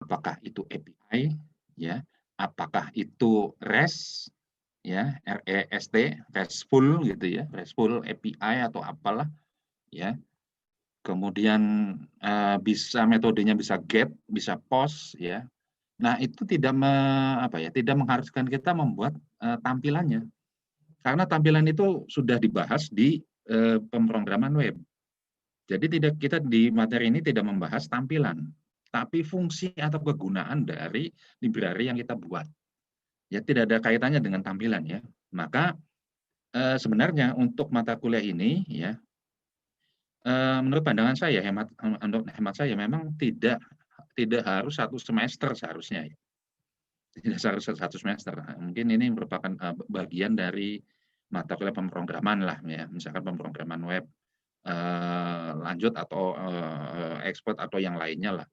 apakah itu API, ya, apakah itu REST, ya, REST, RESTful gitu ya, RESTful API atau apalah, ya. Kemudian bisa metodenya bisa GET, bisa POST, ya. Nah, itu tidak mengharuskan kita membuat tampilannya, karena tampilan itu sudah dibahas di pemrograman web. Jadi kita di materi ini tidak membahas tampilan, tapi fungsi atau kegunaan dari library yang kita buat. Ya, tidak ada kaitannya dengan tampilan ya. Maka sebenarnya untuk mata kuliah ini ya, menurut pandangan saya, menurut hemat saya memang tidak harus 1 semester seharusnya ya. Tidak harus 1 semester. Mungkin ini merupakan bagian dari mata kuliah pemrograman lah ya, misalkan pemrograman web lanjut atau expert atau yang lainnya lah.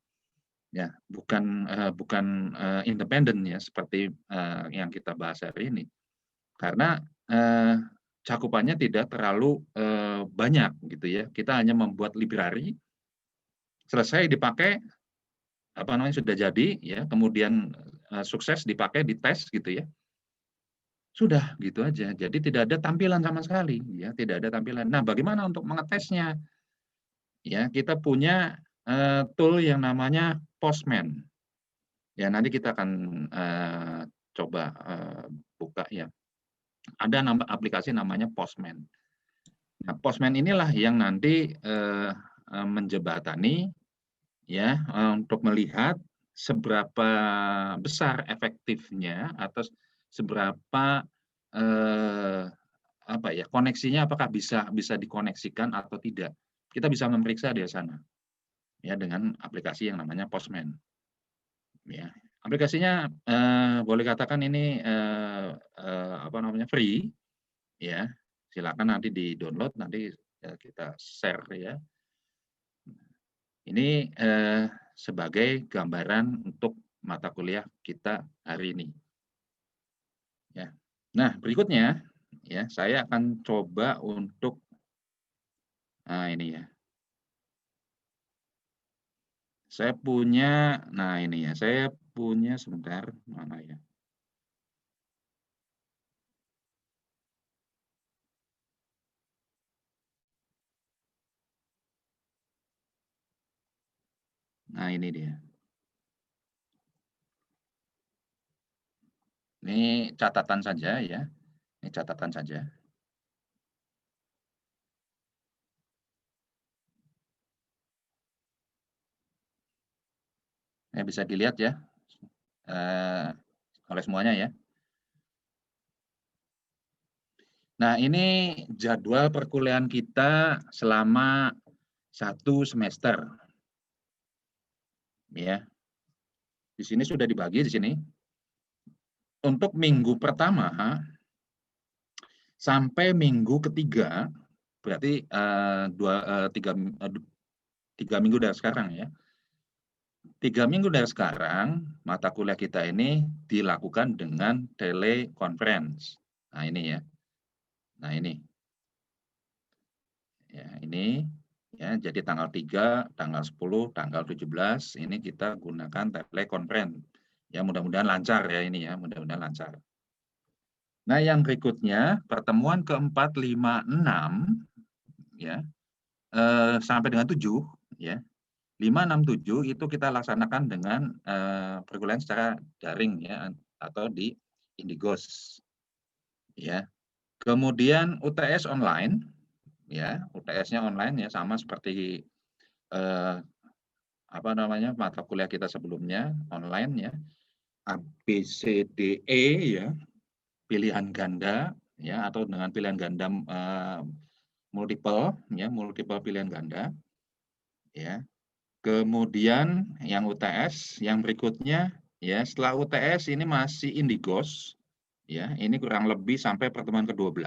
Ya, bukan independen ya seperti yang kita bahas hari ini. Karena cakupannya tidak terlalu banyak gitu ya. Kita hanya membuat library, selesai dipakai, sudah jadi ya, kemudian sukses dipakai, dites gitu ya. Sudah gitu aja. Jadi tidak ada tampilan sama sekali ya, tidak ada tampilan. Nah, bagaimana untuk mengetesnya? Ya, kita punya tool yang namanya Postman. Ya, nanti kita akan coba buka ya. Ada aplikasi namanya Postman. Nah, Postman inilah yang nanti menjembatani ya untuk melihat seberapa besar efektifnya atau seberapa koneksinya, apakah bisa dikoneksikan atau tidak. Kita bisa memeriksa di sana ya dengan aplikasi yang namanya Postman. Ya, aplikasinya boleh katakan ini free ya. Silakan nanti di-download, nanti kita share ya. Ini sebagai gambaran untuk mata kuliah kita hari ini. Ya. Nah, berikutnya ya, saya akan coba untuk ini ya. Saya punya, ini ya, saya punya sebentar, mana ya? Nah, ini dia. Ini catatan saja ya. Ini catatan saja. Bisa dilihat ya oleh semuanya ya. Nah, ini jadwal perkuliahan kita selama 1 semester. Ya. Di sini sudah dibagi di sini. Untuk minggu pertama sampai minggu ketiga, berarti 3 minggu dari sekarang ya. 3 minggu dari sekarang, mata kuliah kita ini dilakukan dengan teleconference. Nah, ini ya. Nah, ini. Ya, ini ya, jadi tanggal 3, tanggal 10, tanggal 17 ini kita gunakan teleconference. Ya, mudah-mudahan lancar ya ini ya, mudah-mudahan lancar. Nah, yang berikutnya pertemuan ke-4, 5, 6 ya. Sampai dengan 7 ya. 5, 6, 7 itu kita laksanakan dengan perkuliahan secara daring ya atau di Indigos. Ya. Kemudian UTS online ya, UTS-nya online ya sama seperti mata kuliah kita sebelumnya online ya. ABCDE ya, pilihan ganda ya atau dengan pilihan ganda multiple ya, multiple pilihan ganda ya. Kemudian yang UTS, yang berikutnya ya, setelah UTS ini masih Indigos ya, ini kurang lebih sampai pertemuan ke-12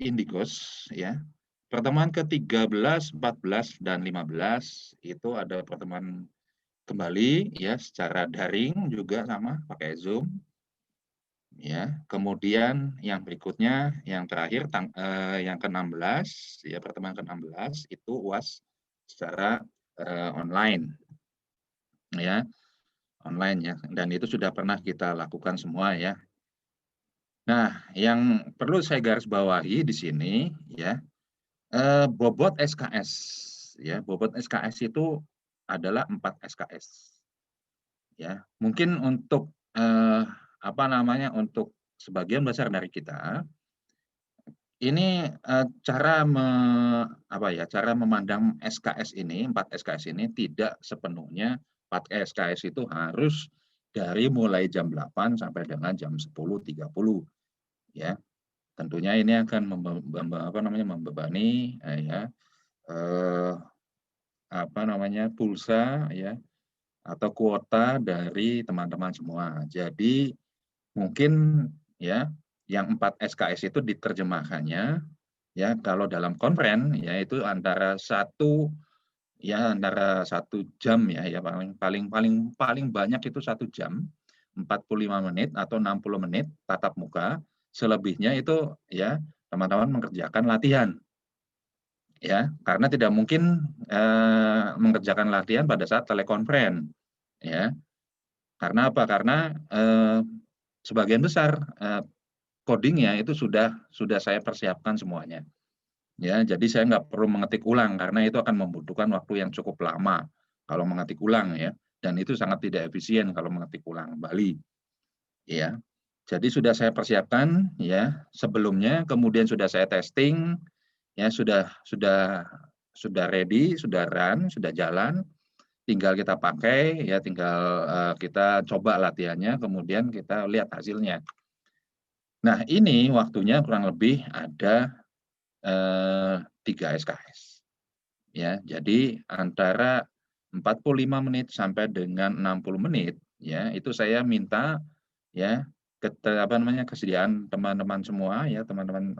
Indigos ya. Pertemuan ke-13, 14 dan 15 itu ada pertemuan kembali ya secara daring juga sama pakai Zoom. Ya, kemudian yang berikutnya yang terakhir yang ke-16 ya, pertemuan ke-16 itu UAS secara online. Ya. online ya, dan itu sudah pernah kita lakukan semua ya. Nah, yang perlu saya garis bawahi di sini ya, bobot SKS ya, bobot SKS itu adalah 4 SKS ya. Mungkin untuk, apa namanya, untuk sebagian besar dari kita, ini, cara memandang SKS ini, 4 SKS ini tidak sepenuhnya 4 SKS itu harus dari mulai jam 8 sampai dengan jam 10.30 ya. Tentunya ini akan membebani, eee, pulsa ya, atau kuota dari teman-teman semua. Jadi mungkin ya, yang 4 SKS itu diterjemahkannya ya, kalau dalam konferen ya itu antara 1 jam ya, paling paling paling paling banyak itu 1 jam, 45 menit atau 60 menit tatap muka, selebihnya itu ya teman-teman mengerjakan latihan ya, karena tidak mungkin, mengerjakan latihan pada saat telekonferen ya. Karena apa? Karena, sebagian besar, coding-nya itu sudah saya persiapkan semuanya. Ya, jadi saya nggak perlu mengetik ulang karena itu akan membutuhkan waktu yang cukup lama kalau mengetik ulang ya, dan itu sangat tidak efisien kalau mengetik ulang kembali, ya. Jadi sudah saya persiapkan ya sebelumnya, kemudian sudah saya testing, ya sudah ready, sudah run, sudah jalan, tinggal kita pakai ya, tinggal, kita coba latihannya, kemudian kita lihat hasilnya. Nah, ini waktunya kurang lebih ada, 3 SKS. Ya, jadi antara 45 menit sampai dengan 60 menit, ya, itu saya minta, ya, kesediaan teman-teman semua, ya, teman-teman,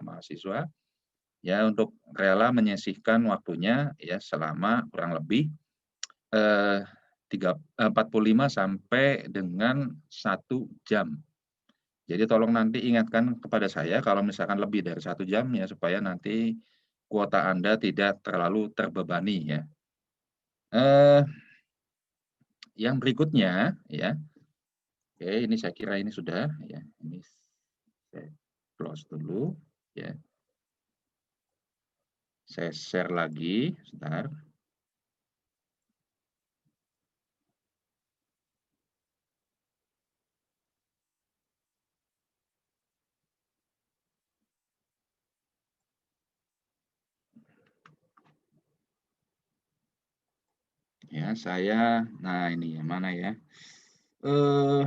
mahasiswa, ya, untuk rela menyisihkan waktunya, ya, selama kurang lebih, eee, 45 sampai dengan 1 jam. Jadi tolong nanti ingatkan kepada saya kalau misalkan lebih dari 1 jam ya, supaya nanti kuota Anda tidak terlalu terbebani ya. Eee, yang berikutnya ya, oke ini saya kira ini sudah ya, ini saya close dulu ya, saya share lagi sebentar. Ya nah ini yang mana ya, eee,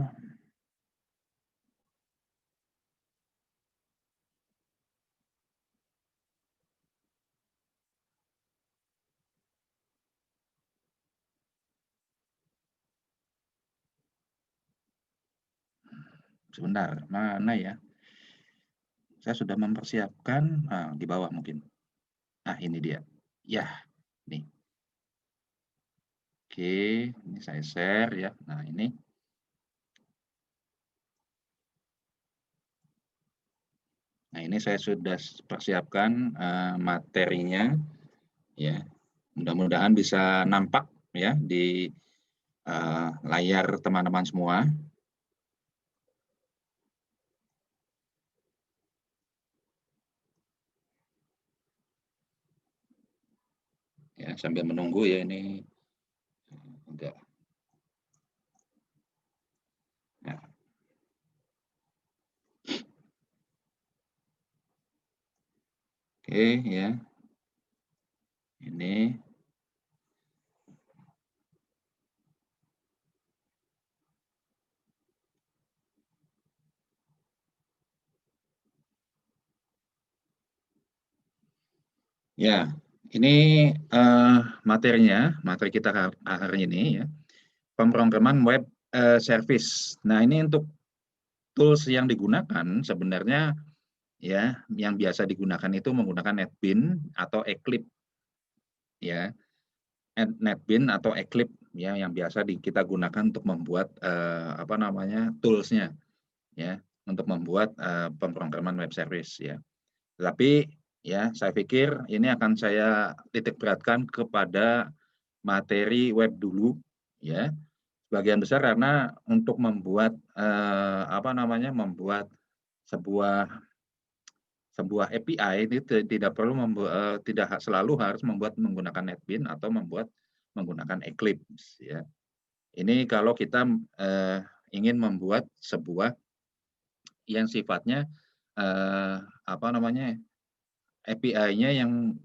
sebentar mana ya, saya sudah mempersiapkan, di bawah mungkin. Ah ini dia. Ya, nih. Oke, ini saya share ya. Nah ini. Nah, ini saya sudah persiapkan, materinya, ya. Mudah-mudahan bisa nampak ya di, layar teman-teman semua. Ya, sambil menunggu ya ini agak ya, oke ya, ini. Ya, ini, materi kita hari ini ya, pemrograman web, service. Nah, ini untuk tools yang digunakan sebenarnya ya, yang biasa digunakan itu menggunakan NetBeans atau Eclipse ya. NetBeans atau Eclipse ya, yang biasa kita gunakan untuk membuat, tools-nya ya, untuk membuat, pemrograman web service ya. Tetapi ya, saya pikir ini akan saya titik beratkan kepada materi web dulu ya. Sebagian besar karena untuk membuat membuat sebuah sebuah API ini tidak perlu tidak selalu harus membuat menggunakan NetBeans atau membuat menggunakan Eclipse, ya. Ini kalau kita ingin membuat sebuah yang sifatnya eh, API-nya yang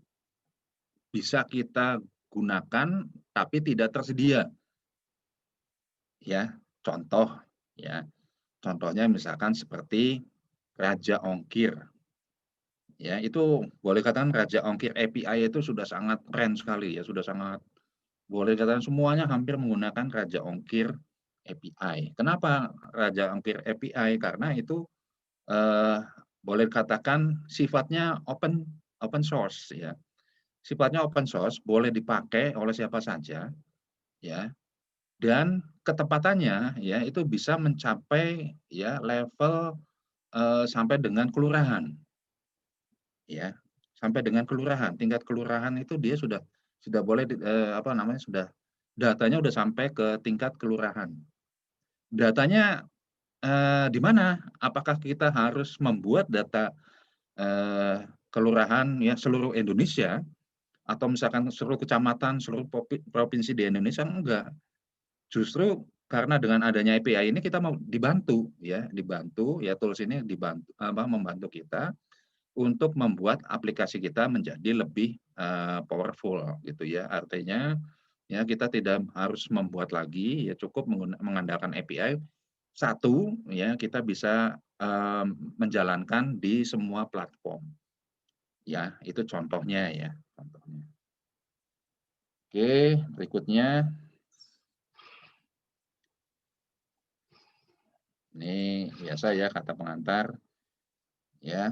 bisa kita gunakan tapi tidak tersedia, ya. Contoh, ya. Contohnya misalkan seperti Raja Ongkir, ya, itu boleh katakan Raja Ongkir API itu sudah sangat keren sekali, ya, sudah sangat boleh katakan semuanya hampir menggunakan Raja Ongkir API. Kenapa Raja Ongkir API? Karena itu eh, boleh katakan sifatnya open source, ya. Sifatnya open source, boleh dipakai oleh siapa saja, ya. Dan ketepatannya, ya, itu bisa mencapai, ya, level sampai dengan kelurahan, ya, sampai dengan kelurahan. Tingkat kelurahan itu dia sudah boleh sudah datanya sudah sampai ke tingkat kelurahan. Datanya di mana? Apakah kita harus membuat data kelurahan, ya, seluruh Indonesia atau misalkan seluruh kecamatan, seluruh provinsi di Indonesia? Enggak. Justru karena dengan adanya API ini kita mau dibantu, ya, ya, tools ini membantu kita untuk membuat aplikasi kita menjadi lebih powerful, gitu, ya. Artinya, ya, kita tidak harus membuat lagi, ya, cukup mengandalkan API satu, ya, kita bisa menjalankan di semua platform, ya. Itu contohnya, ya, contohnya. Oke, berikutnya ini biasa, ya, kata pengantar, ya.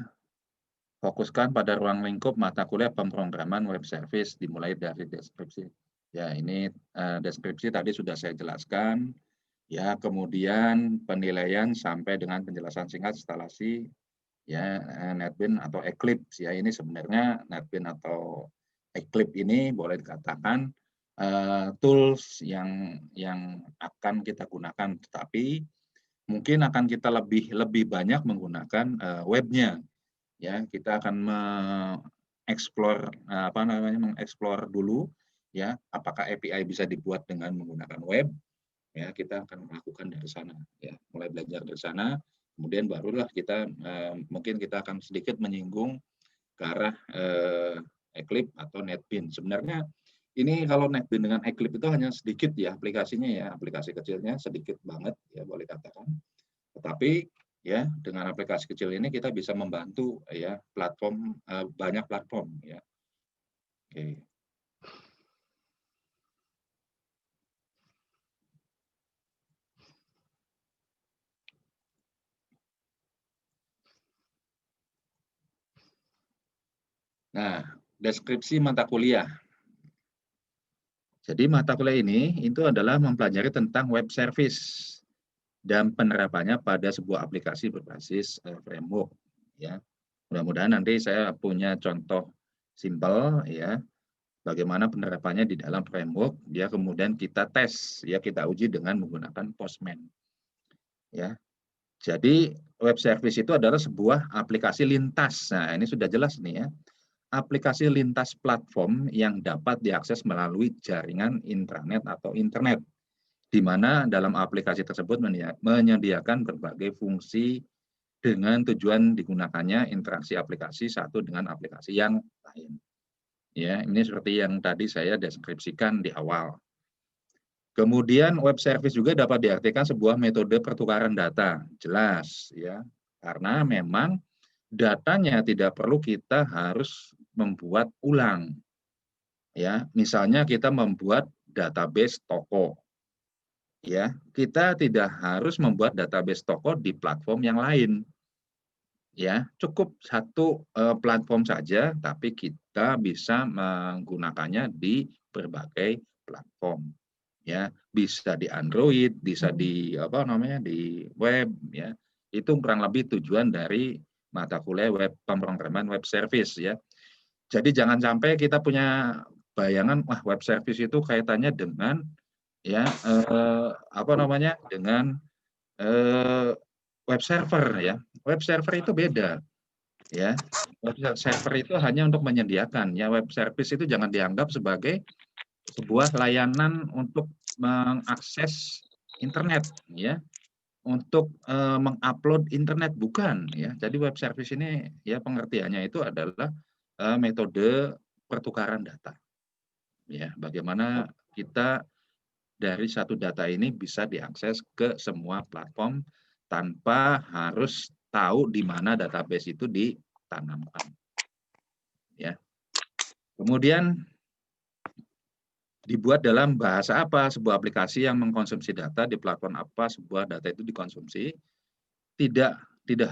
Fokuskan pada ruang lingkup mata kuliah pemrograman web service dimulai dari deskripsi. Ya, ini deskripsi tadi sudah saya jelaskan. Ya, kemudian penilaian sampai dengan penjelasan singkat instalasi, ya, NetBeans atau Eclipse, ya. Ini sebenarnya NetBeans atau Eclipse ini boleh dikatakan tools yang akan kita gunakan, tetapi mungkin akan kita lebih banyak menggunakan webnya. Ya, kita akan mengeksplor dulu, ya, apakah API bisa dibuat dengan menggunakan web, ya. Kita akan melakukan dari sana, ya, mulai belajar dari sana, kemudian barulah kita mungkin kita akan sedikit menyinggung ke arah Eclipse atau NetBeans. Sebenarnya ini kalau NetBeans dengan Eclipse itu hanya sedikit, ya, aplikasinya, ya, aplikasi kecilnya sedikit banget, ya, boleh katakan. Tetapi, ya, dengan aplikasi kecil ini kita bisa membantu, ya, banyak platform, ya. Oke. Nah, deskripsi mata kuliah. Jadi mata kuliah ini itu adalah mempelajari tentang web service dan penerapannya pada sebuah aplikasi berbasis framework, ya. Mudah-mudahan nanti saya punya contoh simpel, ya, bagaimana penerapannya di dalam framework, ya, kemudian kita tes, ya, kita uji dengan menggunakan Postman, ya. Jadi web service itu adalah sebuah aplikasi lintas. Nah, ini sudah jelas nih, ya. Aplikasi lintas platform yang dapat diakses melalui jaringan intranet atau internet, di mana dalam aplikasi tersebut menyediakan berbagai fungsi dengan tujuan digunakannya interaksi aplikasi satu dengan aplikasi yang lain. Ya, ini seperti yang tadi saya deskripsikan di awal. Kemudian web service juga dapat diartikan sebuah metode pertukaran data, jelas, ya, karena memang datanya tidak perlu kita harus membuat ulang, ya. Misalnya kita membuat database toko, ya, kita tidak harus membuat database toko di platform yang lain, ya. Cukup satu platform saja, tapi kita bisa menggunakannya di berbagai platform, ya. Bisa di Android, bisa di di web, ya. Itu kurang lebih tujuan dari mata kuliah pemrograman web service, ya. Jadi jangan sampai kita punya bayangan, wah, web service itu kaitannya dengan ya apa namanya, dengan web server ya. Web server itu beda ya. Web server itu hanya untuk menyediakan ya. Web service itu jangan dianggap sebagai sebuah layanan untuk mengakses internet ya, untuk mengupload internet, bukan ya. Jadi web service ini ya pengertiannya itu adalah metode pertukaran data ya. Bagaimana kita dari satu data ini bisa diakses ke semua platform tanpa harus tahu di mana database itu ditanamkan ya. Kemudian dibuat dalam bahasa apa, sebuah aplikasi yang mengkonsumsi data di platform apa sebuah data itu dikonsumsi, tidak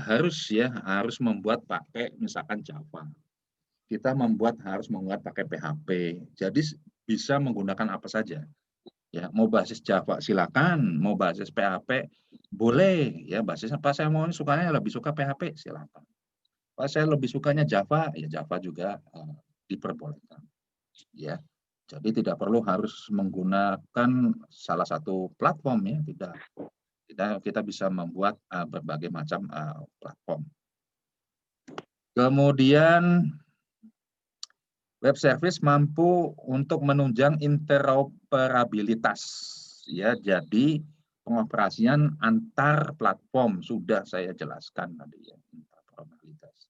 harus ya, harus membuat pakai misalkan Java. Kita harus membuat pakai PHP. Jadi bisa menggunakan apa saja. Ya, mau basis Java silakan, mau basis PHP boleh ya, basis apa saya mau sukanya lebih suka PHP silakan. Pak saya lebih sukanya Java, ya Java juga diperbolehkan. Ya. Jadi tidak perlu harus menggunakan salah satu platform ya, tidak. Kita bisa membuat berbagai macam platform. Kemudian web service mampu untuk menunjang interoperabilitas ya. Jadi pengoperasian antar platform sudah saya jelaskan tadi ya, interoperabilitas.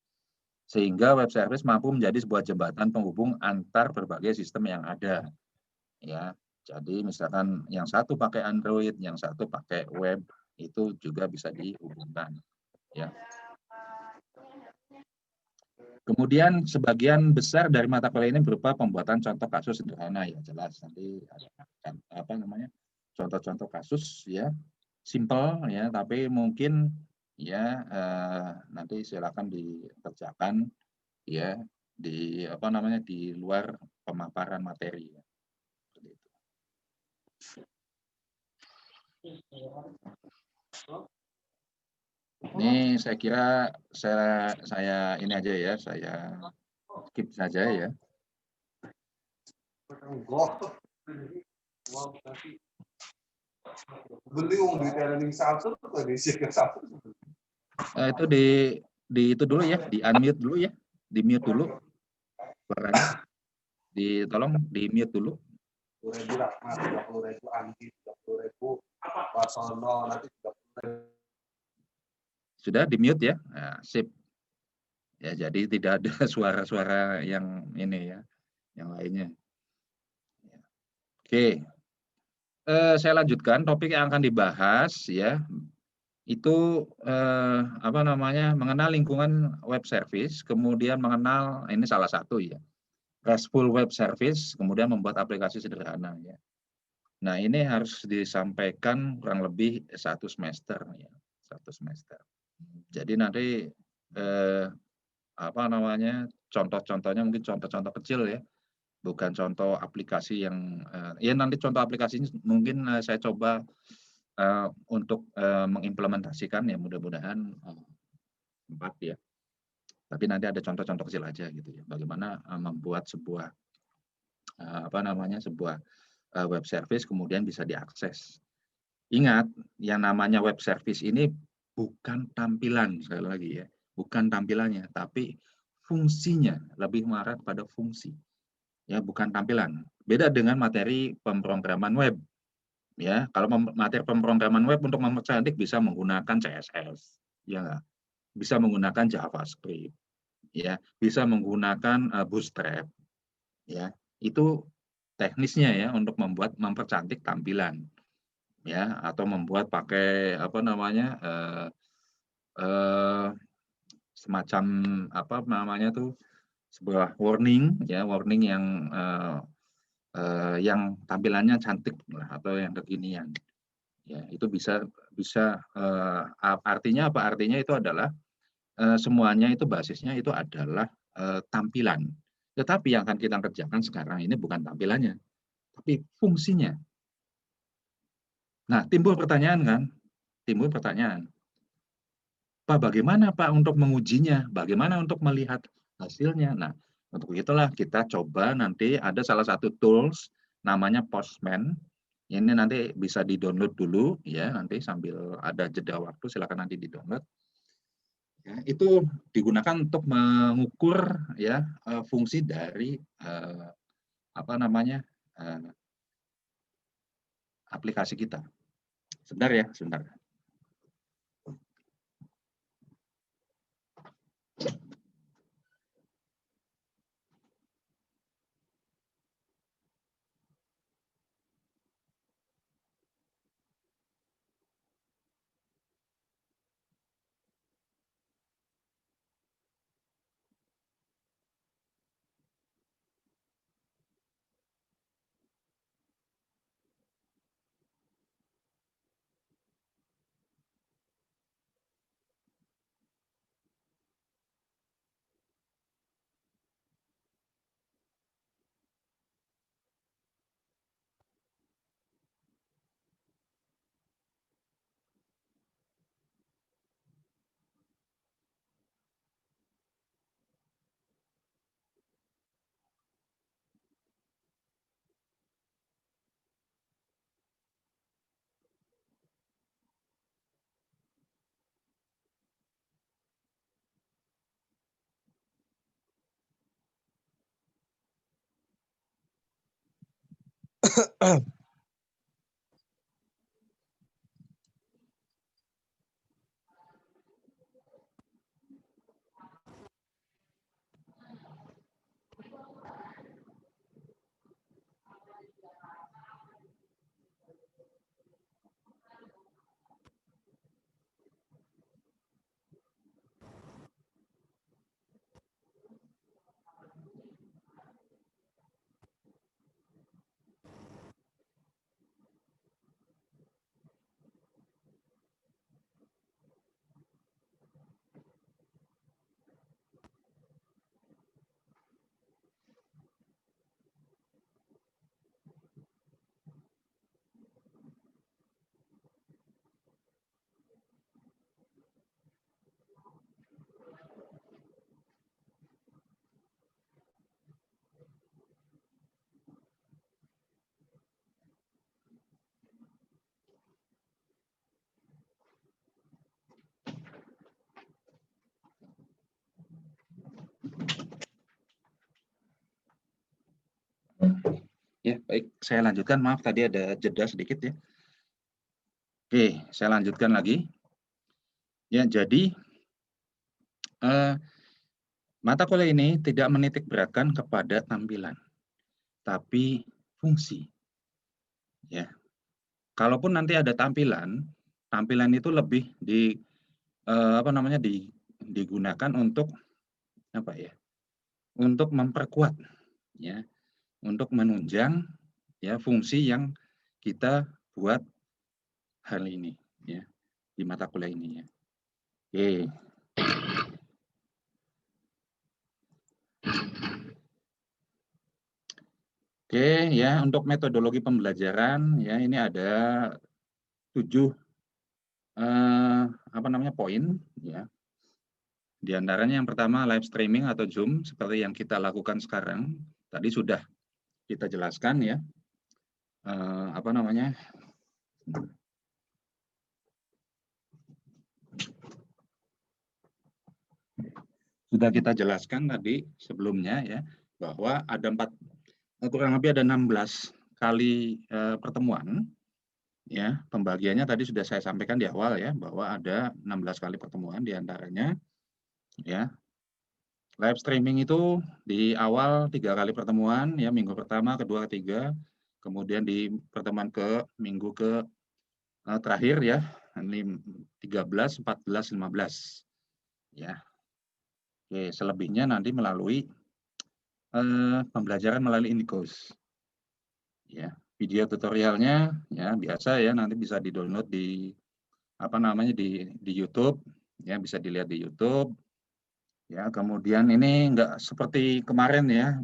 Sehingga web service mampu menjadi sebuah jembatan penghubung antar berbagai sistem yang ada. Ya, jadi misalkan yang satu pakai Android, yang satu pakai web, itu juga bisa dihubungkan. Ya. Kemudian sebagian besar dari mata kuliah ini berupa pembuatan contoh kasus sederhana ya, jelas nanti ada apa namanya, contoh-contoh kasus ya, simple ya, tapi mungkin ya nanti silakan dikerjakan ya di apa namanya, di luar pemaparan materi ya. Ini saya kira saya ini aja ya, saya skip saja ya. Itu di itu dulu ya, di unmute dulu ya, di mute dulu suaranya, tolong di mute dulu. 10.000 Rahmat, 30.000 Andi, 30.000 Pasono, nanti 30.000. Sudah di mute ya, nah, sip. Ya jadi tidak ada suara-suara yang ini ya, yang lainnya. Oke, saya lanjutkan topik yang akan dibahas ya. Itu apa namanya, mengenal lingkungan web service, kemudian mengenal ini salah satu ya, RESTful web service, kemudian membuat aplikasi sederhana ya. Nah ini harus disampaikan kurang lebih 1 semester ya, 1 semester. Jadi nanti apa namanya, contoh-contohnya mungkin contoh-contoh kecil ya, bukan contoh aplikasi yang ya nanti contoh aplikasinya mungkin saya coba untuk mengimplementasikan ya, mudah-mudahan sempat ya. Tapi nanti ada contoh-contoh kecil aja gitu ya, bagaimana membuat sebuah apa namanya, sebuah web service kemudian bisa diakses. Ingat, yang namanya web service ini bukan tampilan, sekali lagi ya, bukan tampilannya, tapi fungsinya, lebih mengarah pada fungsi. Ya, bukan tampilan. Beda dengan materi pemrograman web. Ya, kalau materi pemrograman web untuk mempercantik bisa menggunakan CSS, ya enggak? Bisa menggunakan JavaScript, ya, bisa menggunakan Bootstrap, ya. Itu teknisnya ya untuk mempercantik tampilan, ya, atau membuat pakai apa namanya semacam apa namanya tuh, sebuah warning ya, warning yang tampilannya cantik lah atau yang kekinian. Ya, itu bisa artinya apa? Artinya itu adalah semuanya itu basisnya itu adalah tampilan. Tetapi yang akan kita kerjakan sekarang ini bukan tampilannya, tapi fungsinya. Nah, timbul pertanyaan kan? Timbul pertanyaan. Pak, bagaimana Pak untuk mengujinya? Bagaimana untuk melihat hasilnya? Nah, untuk itulah kita coba nanti ada salah satu tools namanya Postman. Ini nanti bisa di-download dulu ya, nanti sambil ada jeda waktu silakan nanti di-download. Ya, itu digunakan untuk mengukur ya fungsi dari apa namanya aplikasi kita. Sebentar ya, sebentar. Ya, baik, saya lanjutkan. Maaf tadi ada jeda sedikit ya. Oke, saya lanjutkan lagi. Ya, jadi mata kuliah ini tidak menitik beratkan kepada tampilan, tapi fungsi. Ya, kalaupun nanti ada tampilan, tampilan itu lebih apa namanya digunakan untuk apa ya? Untuk memperkuat, ya, untuk menunjang ya fungsi yang kita buat hal ini, ya, di mata kuliah ini ya. Oke. Oke, ya, untuk metodologi pembelajaran ya ini ada 7 apa namanya poin ya. Di antaranya yang pertama live streaming atau Zoom seperti yang kita lakukan sekarang. Tadi sudah kita jelaskan ya. Apa namanya? Sudah kita jelaskan tadi sebelumnya ya bahwa ada kurang lebih ada 16 kali pertemuan ya. Pembagiannya tadi sudah saya sampaikan di awal ya bahwa ada 16 kali pertemuan di antaranya ya. Live streaming itu di awal 3 kali pertemuan ya, minggu pertama, kedua, ketiga, kemudian di pertemuan ke minggu ke terakhir ya, 13, 14, 15 ya. Oke, selebihnya nanti melalui pembelajaran melalui IndiCourse. Ya, video tutorialnya ya biasa ya nanti bisa di-download di apa namanya di YouTube ya, bisa dilihat di YouTube. Ya, kemudian ini enggak seperti kemarin ya,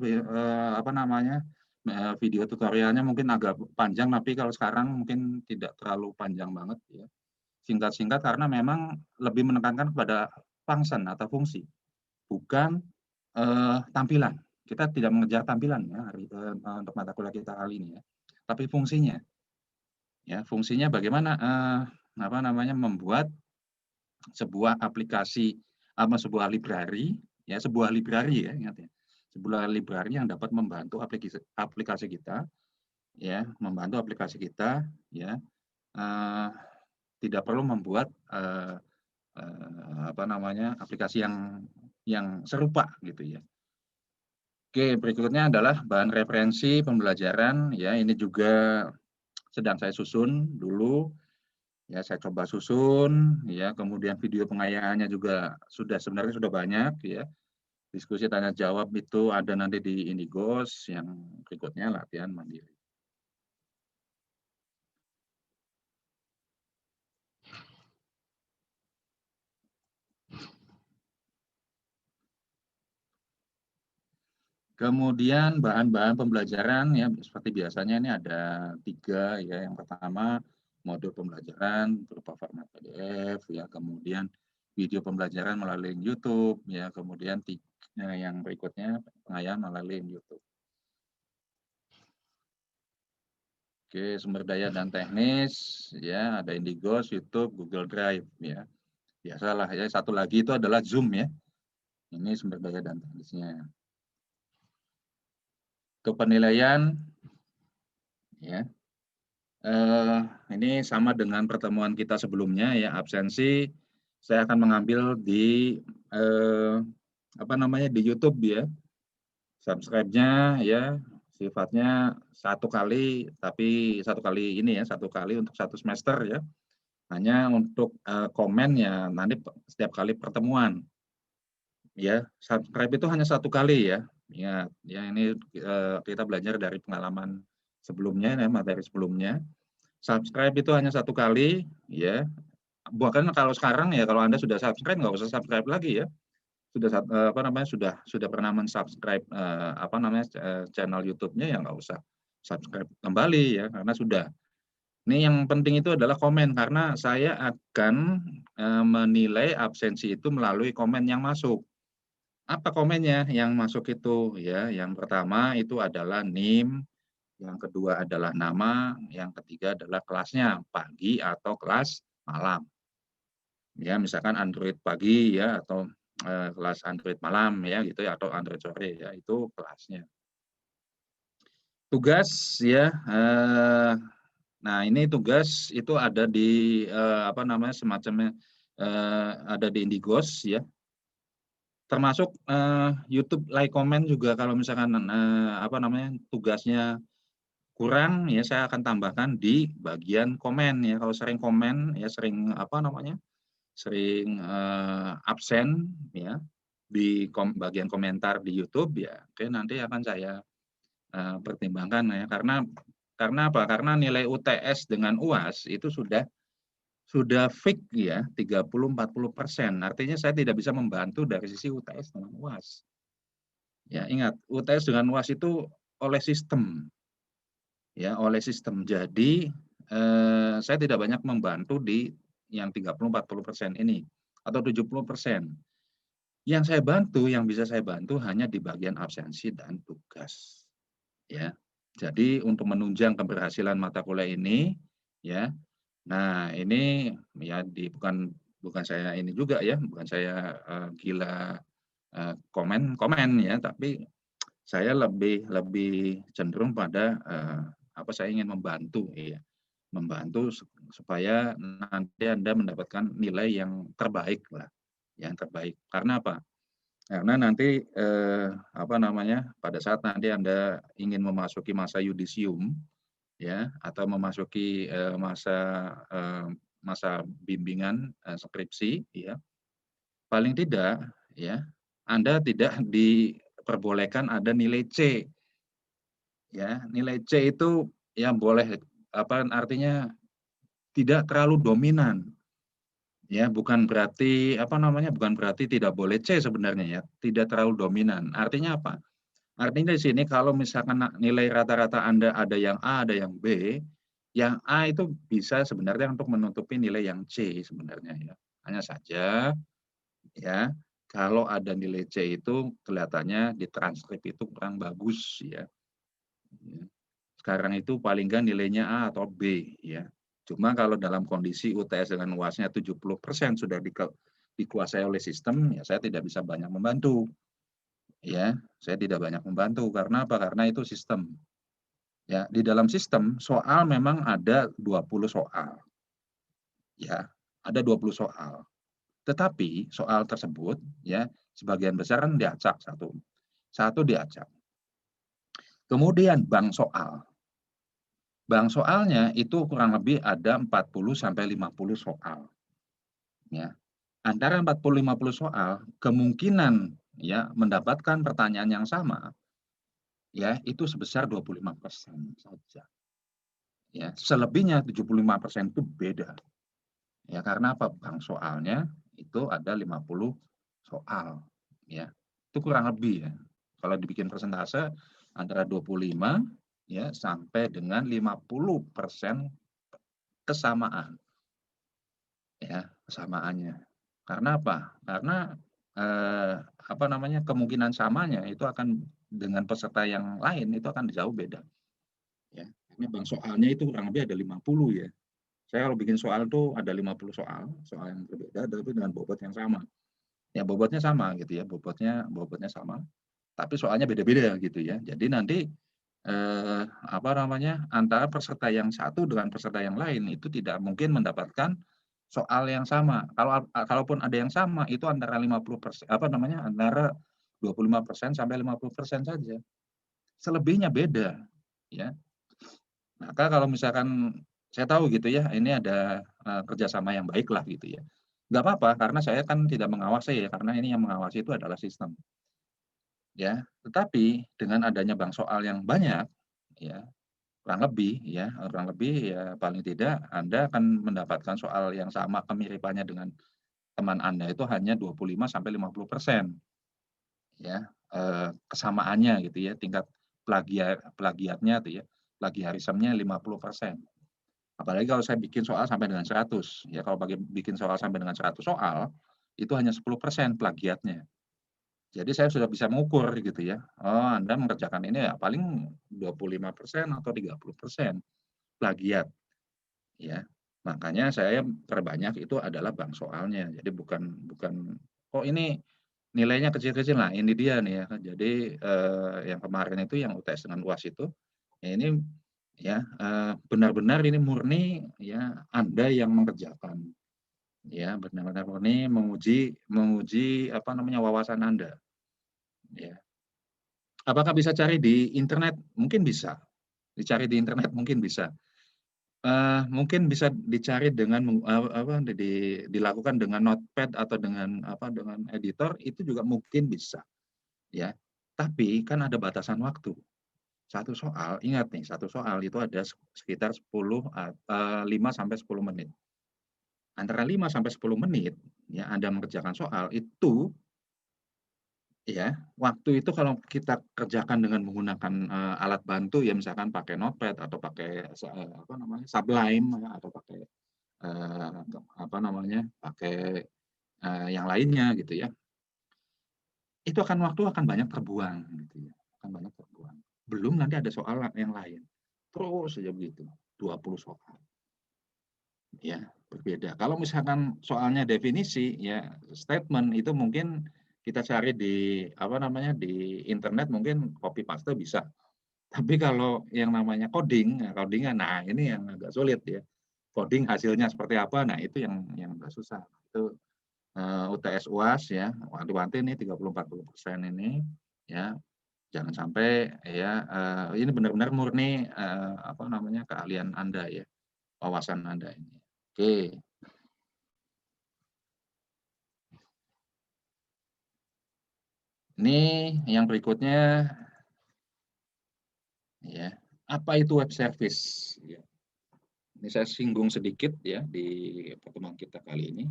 apa namanya, video tutorialnya mungkin agak panjang, tapi kalau sekarang mungkin tidak terlalu panjang banget ya. Singkat-singkat karena memang lebih menekankan kepada function atau fungsi, bukan tampilan. Kita tidak mengejar tampilan ya untuk mata kuliah kita kali ini ya, tapi fungsinya. Ya, fungsinya bagaimana, apa namanya, membuat sebuah aplikasi sebuah library, ya, sebuah library ya, ingat ya. Sebuah library yang dapat membantu aplikasi kita, ya, membantu aplikasi kita, ya, eee, tidak perlu membuat, apa namanya, aplikasi yang serupa gitu ya. Oke, berikutnya adalah bahan referensi pembelajaran, ya, ini juga sedang saya susun dulu. Ya, saya coba susun, ya, kemudian video pengayaannya juga sebenarnya sudah banyak, ya. Diskusi tanya jawab itu ada nanti di Indigos, yang berikutnya latihan mandiri. Kemudian bahan-bahan pembelajaran ya seperti biasanya ini ada 3 ya. Yang pertama modul pembelajaran berupa format PDF ya, kemudian video pembelajaran melalui YouTube ya, kemudian yang berikutnya pengayaan melalui YouTube. Oke, sumber daya dan teknis ya, ada Indigos, YouTube, Google Drive ya. Biasalah ya, satu lagi itu adalah Zoom ya. Ini sumber daya dan teknisnya. Kepenilaian ya. Ini sama dengan pertemuan kita sebelumnya ya, absensi saya akan mengambil di apa namanya, di YouTube ya. Subscribe-nya ya sifatnya 1 kali, tapi 1 kali ini ya, 1 kali untuk 1 semester ya. Hanya untuk komen ya nanti setiap kali pertemuan. Ya, subscribe itu hanya 1 kali ya. Ingat, ya ini kita belajar dari pengalaman sebelumnya ya, materi sebelumnya. Subscribe itu hanya 1 kali ya. Bahkan kalau sekarang ya kalau Anda sudah subscribe nggak usah subscribe lagi ya. Sudah apa namanya, sudah pernah men-subscribe apa namanya, channel YouTube-nya ya nggak usah subscribe kembali ya, karena sudah. Ini yang penting itu adalah komen, karena saya akan menilai absensi itu melalui komen yang masuk. Apa komennya yang masuk itu ya? Yang pertama itu adalah NIM, yang kedua adalah nama, yang ketiga adalah kelasnya, pagi atau kelas malam. Ya, misalkan Android pagi ya, atau kelas Android malam ya gitu ya, atau Android sore ya, itu kelasnya. Tugas ya, nah ini tugas itu ada di apa namanya, semacamnya ada di Indigos ya. Termasuk YouTube like comment juga kalau misalkan apa namanya, tugasnya kurang ya saya akan tambahkan di bagian komen ya. Kalau sering komen ya, sering apa namanya, sering absen ya di bagian komentar di YouTube ya, oke nanti akan saya pertimbangkan ya, karena apa? Karena nilai UTS dengan UAS itu sudah fix ya 30-40%. Artinya saya tidak bisa membantu dari sisi UTS dengan UAS. Ya, ingat UTS dengan UAS itu oleh sistem. Ya, oleh sistem. Jadi saya tidak banyak membantu di yang 30-40% ini atau 70%. Yang saya bantu, yang bisa saya bantu hanya di bagian absensi dan tugas. Ya. Jadi untuk menunjang keberhasilan mata kuliah ini ya. Nah, ini ya bukan bukan saya ini juga ya, bukan saya gila komen ya, tapi saya lebih lebih cenderung pada apa, saya ingin membantu ya. Membantu supaya nanti Anda mendapatkan nilai yang terbaik lah, yang terbaik. Karena apa? Karena nanti apa namanya, pada saat nanti Anda ingin memasuki masa yudisium ya, atau memasuki masa bimbingan skripsi ya, paling tidak ya, Anda tidak diperbolehkan ada nilai C ya. Nilai C itu ya boleh, apa artinya, tidak terlalu dominan. Ya, bukan berarti apa namanya, bukan berarti tidak boleh C sebenarnya ya, tidak terlalu dominan. Artinya apa? Artinya di sini kalau misalkan nilai rata-rata Anda ada yang A, ada yang B, yang A itu bisa sebenarnya untuk menutupi nilai yang C sebenarnya ya. Hanya saja ya, kalau ada nilai C itu kelihatannya di transkrip itu kurang bagus ya. sekarang itu paling nggak nilainya A atau B ya. Cuma kalau dalam kondisi UTS dengan UASnya 70% sudah dikuasai oleh sistem, ya saya tidak bisa banyak membantu. Ya, saya tidak banyak membantu karena apa? Karena itu sistem. Ya, di dalam sistem soal memang ada 20 soal. Ya, ada 20 soal. Tetapi soal tersebut ya sebagian besar kan diacak satu. Satu diacak. Kemudian bank soal. Bank soalnya itu kurang lebih ada 40 sampai 50 soal. Ya. Antara 40-50 soal, kemungkinan ya mendapatkan pertanyaan yang sama ya itu sebesar 25% saja. Ya, selebihnya 75% itu beda. Ya, karena apa? Bank soalnya itu ada 50 soal. Ya. Itu kurang lebih ya. Kalau dibikin persentase antara 25 ya sampai dengan 50% kesamaan. Ya, kesamaannya. Karena apa? Karena apa namanya? Kemungkinan samanya itu akan dengan peserta yang lain itu akan jauh beda. Ya. Karena bank soalnya itu kurang lebih ada 50 ya. Saya kalau bikin soal tuh ada 50 soal yang berbeda tapi dengan bobot yang sama. Ya bobotnya sama gitu ya, bobotnya sama. Tapi soalnya beda-beda gitu ya. Jadi nanti apa namanya? Antara peserta yang satu dengan peserta yang lain itu tidak mungkin mendapatkan soal yang sama. Kalaupun ada yang sama itu antara 50% apa namanya? Antara 25% sampai 50% saja. Selebihnya beda ya. Maka kalau misalkan saya tahu gitu ya, ini ada kerjasama yang baik lah gitu ya. Nggak apa-apa karena saya kan tidak mengawasi ya, karena ini yang mengawasi itu adalah sistem. Ya, tetapi dengan adanya bank soal yang banyak, ya kurang lebih ya paling tidak Anda akan mendapatkan soal yang sama kemiripannya dengan teman Anda itu hanya 25 sampai 50% ya, kesamaannya gitu ya, tingkat plagiatnya tuh ya, plagiarismenya 50%. Apalagi kalau saya bikin soal sampai dengan 100, ya kalau bikin soal sampai dengan 100 soal, itu hanya 10% plagiatnya. Jadi saya sudah bisa mengukur gitu ya, oh Anda mengerjakan ini ya paling 25% atau 30% plagiat, ya. Makanya saya terbanyak itu adalah bank soalnya. Jadi bukan bukan, "Kok ini nilainya kecil-kecil?" Nah ini dia nih ya. Jadi, yang kemarin itu yang UTS dengan UAS itu, ya ini ya, benar-benar ini murni ya Anda yang mengerjakan. Ya, benar-benar murni menguji menguji apa namanya, wawasan Anda, ya. Apakah bisa cari di internet? Mungkin bisa, dicari di internet mungkin bisa. Mungkin bisa dicari dengan apa, dilakukan dengan notepad atau dengan apa, dengan editor itu juga mungkin bisa, ya. Tapi kan ada batasan waktu. Satu soal, ingat nih, satu soal itu ada sekitar 5 sampai 10 menit. Antara 5 sampai 10 menit, ya Anda mengerjakan soal, itu ya, waktu itu kalau kita kerjakan dengan menggunakan, alat bantu ya misalkan pakai notepad atau pakai apa namanya, Sublime ya, atau pakai, apa namanya, pakai, yang lainnya gitu ya, itu waktu akan banyak terbuang gitu ya, akan banyak terbuang. Belum nanti ada soal yang lain, terus saja begitu, 20 soal. Ya, berbeda. Kalau misalkan soalnya definisi, ya statement itu mungkin kita cari di apa namanya di internet mungkin copy paste bisa. Tapi kalau yang namanya coding, nah coding nah ini yang agak sulit ya. Coding hasilnya seperti apa? Nah itu yang agak susah. Itu UTS UAS ya, wanti-wanti ini 30-40% ini ya. Jangan sampai ya ini benar-benar murni apa namanya keahlian Anda ya, wawasan Anda ini. Oke. Ini yang berikutnya ya, apa itu web service? Ya. Ini saya singgung sedikit ya di pertemuan kita kali ini.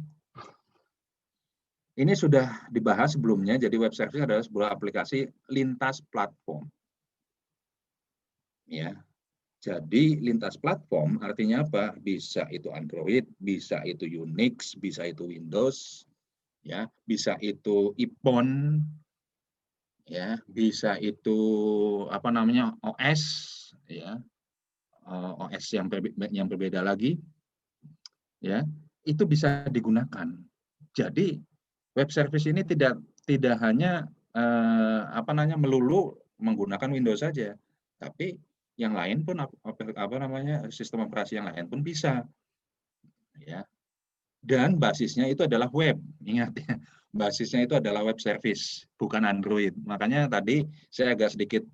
Ini sudah dibahas sebelumnya, jadi web service adalah sebuah aplikasi lintas platform. Ya, jadi lintas platform artinya apa? Bisa itu Android, bisa itu Unix, bisa itu Windows, ya, bisa itu iPhone, ya, bisa itu apa namanya OS, ya, OS yang berbeda lagi, ya, itu bisa digunakan. Jadi web service ini tidak hanya melulu menggunakan Windows saja, tapi yang lain pun sistem operasi yang lain pun bisa, ya. Dan basisnya itu adalah web, ingat ya, basisnya itu adalah web service, bukan Android. Makanya tadi saya agak sedikit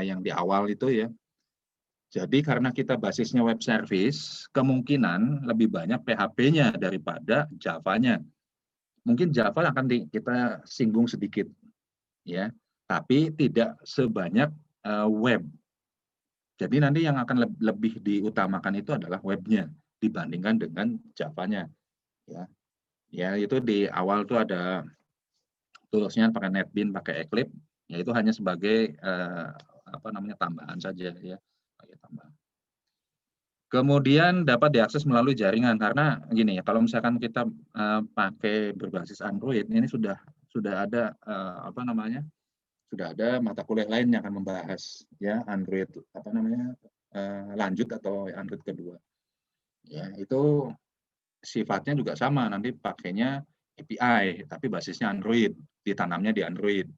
yang di awal itu ya. Jadi karena kita basisnya web service, kemungkinan lebih banyak PHP-nya daripada Java-nya. Mungkin Java akan kita singgung sedikit, ya, tapi tidak sebanyak web. Jadi nanti yang akan lebih diutamakan itu adalah webnya dibandingkan dengan Java-nya. Ya, itu di awal tuh ada toolsnya pakai NetBeans, pakai Eclipse, ya itu hanya sebagai tambahan saja ya, tambahan. Kemudian dapat diakses melalui jaringan karena gini ya, kalau misalkan kita pakai berbasis Android ini sudah ada sudah ada mata kuliah lain yang akan membahas ya Android lanjut atau Android kedua. Ya, itu sifatnya juga sama, nanti pakainya API tapi basisnya Android, ditanamnya di Android.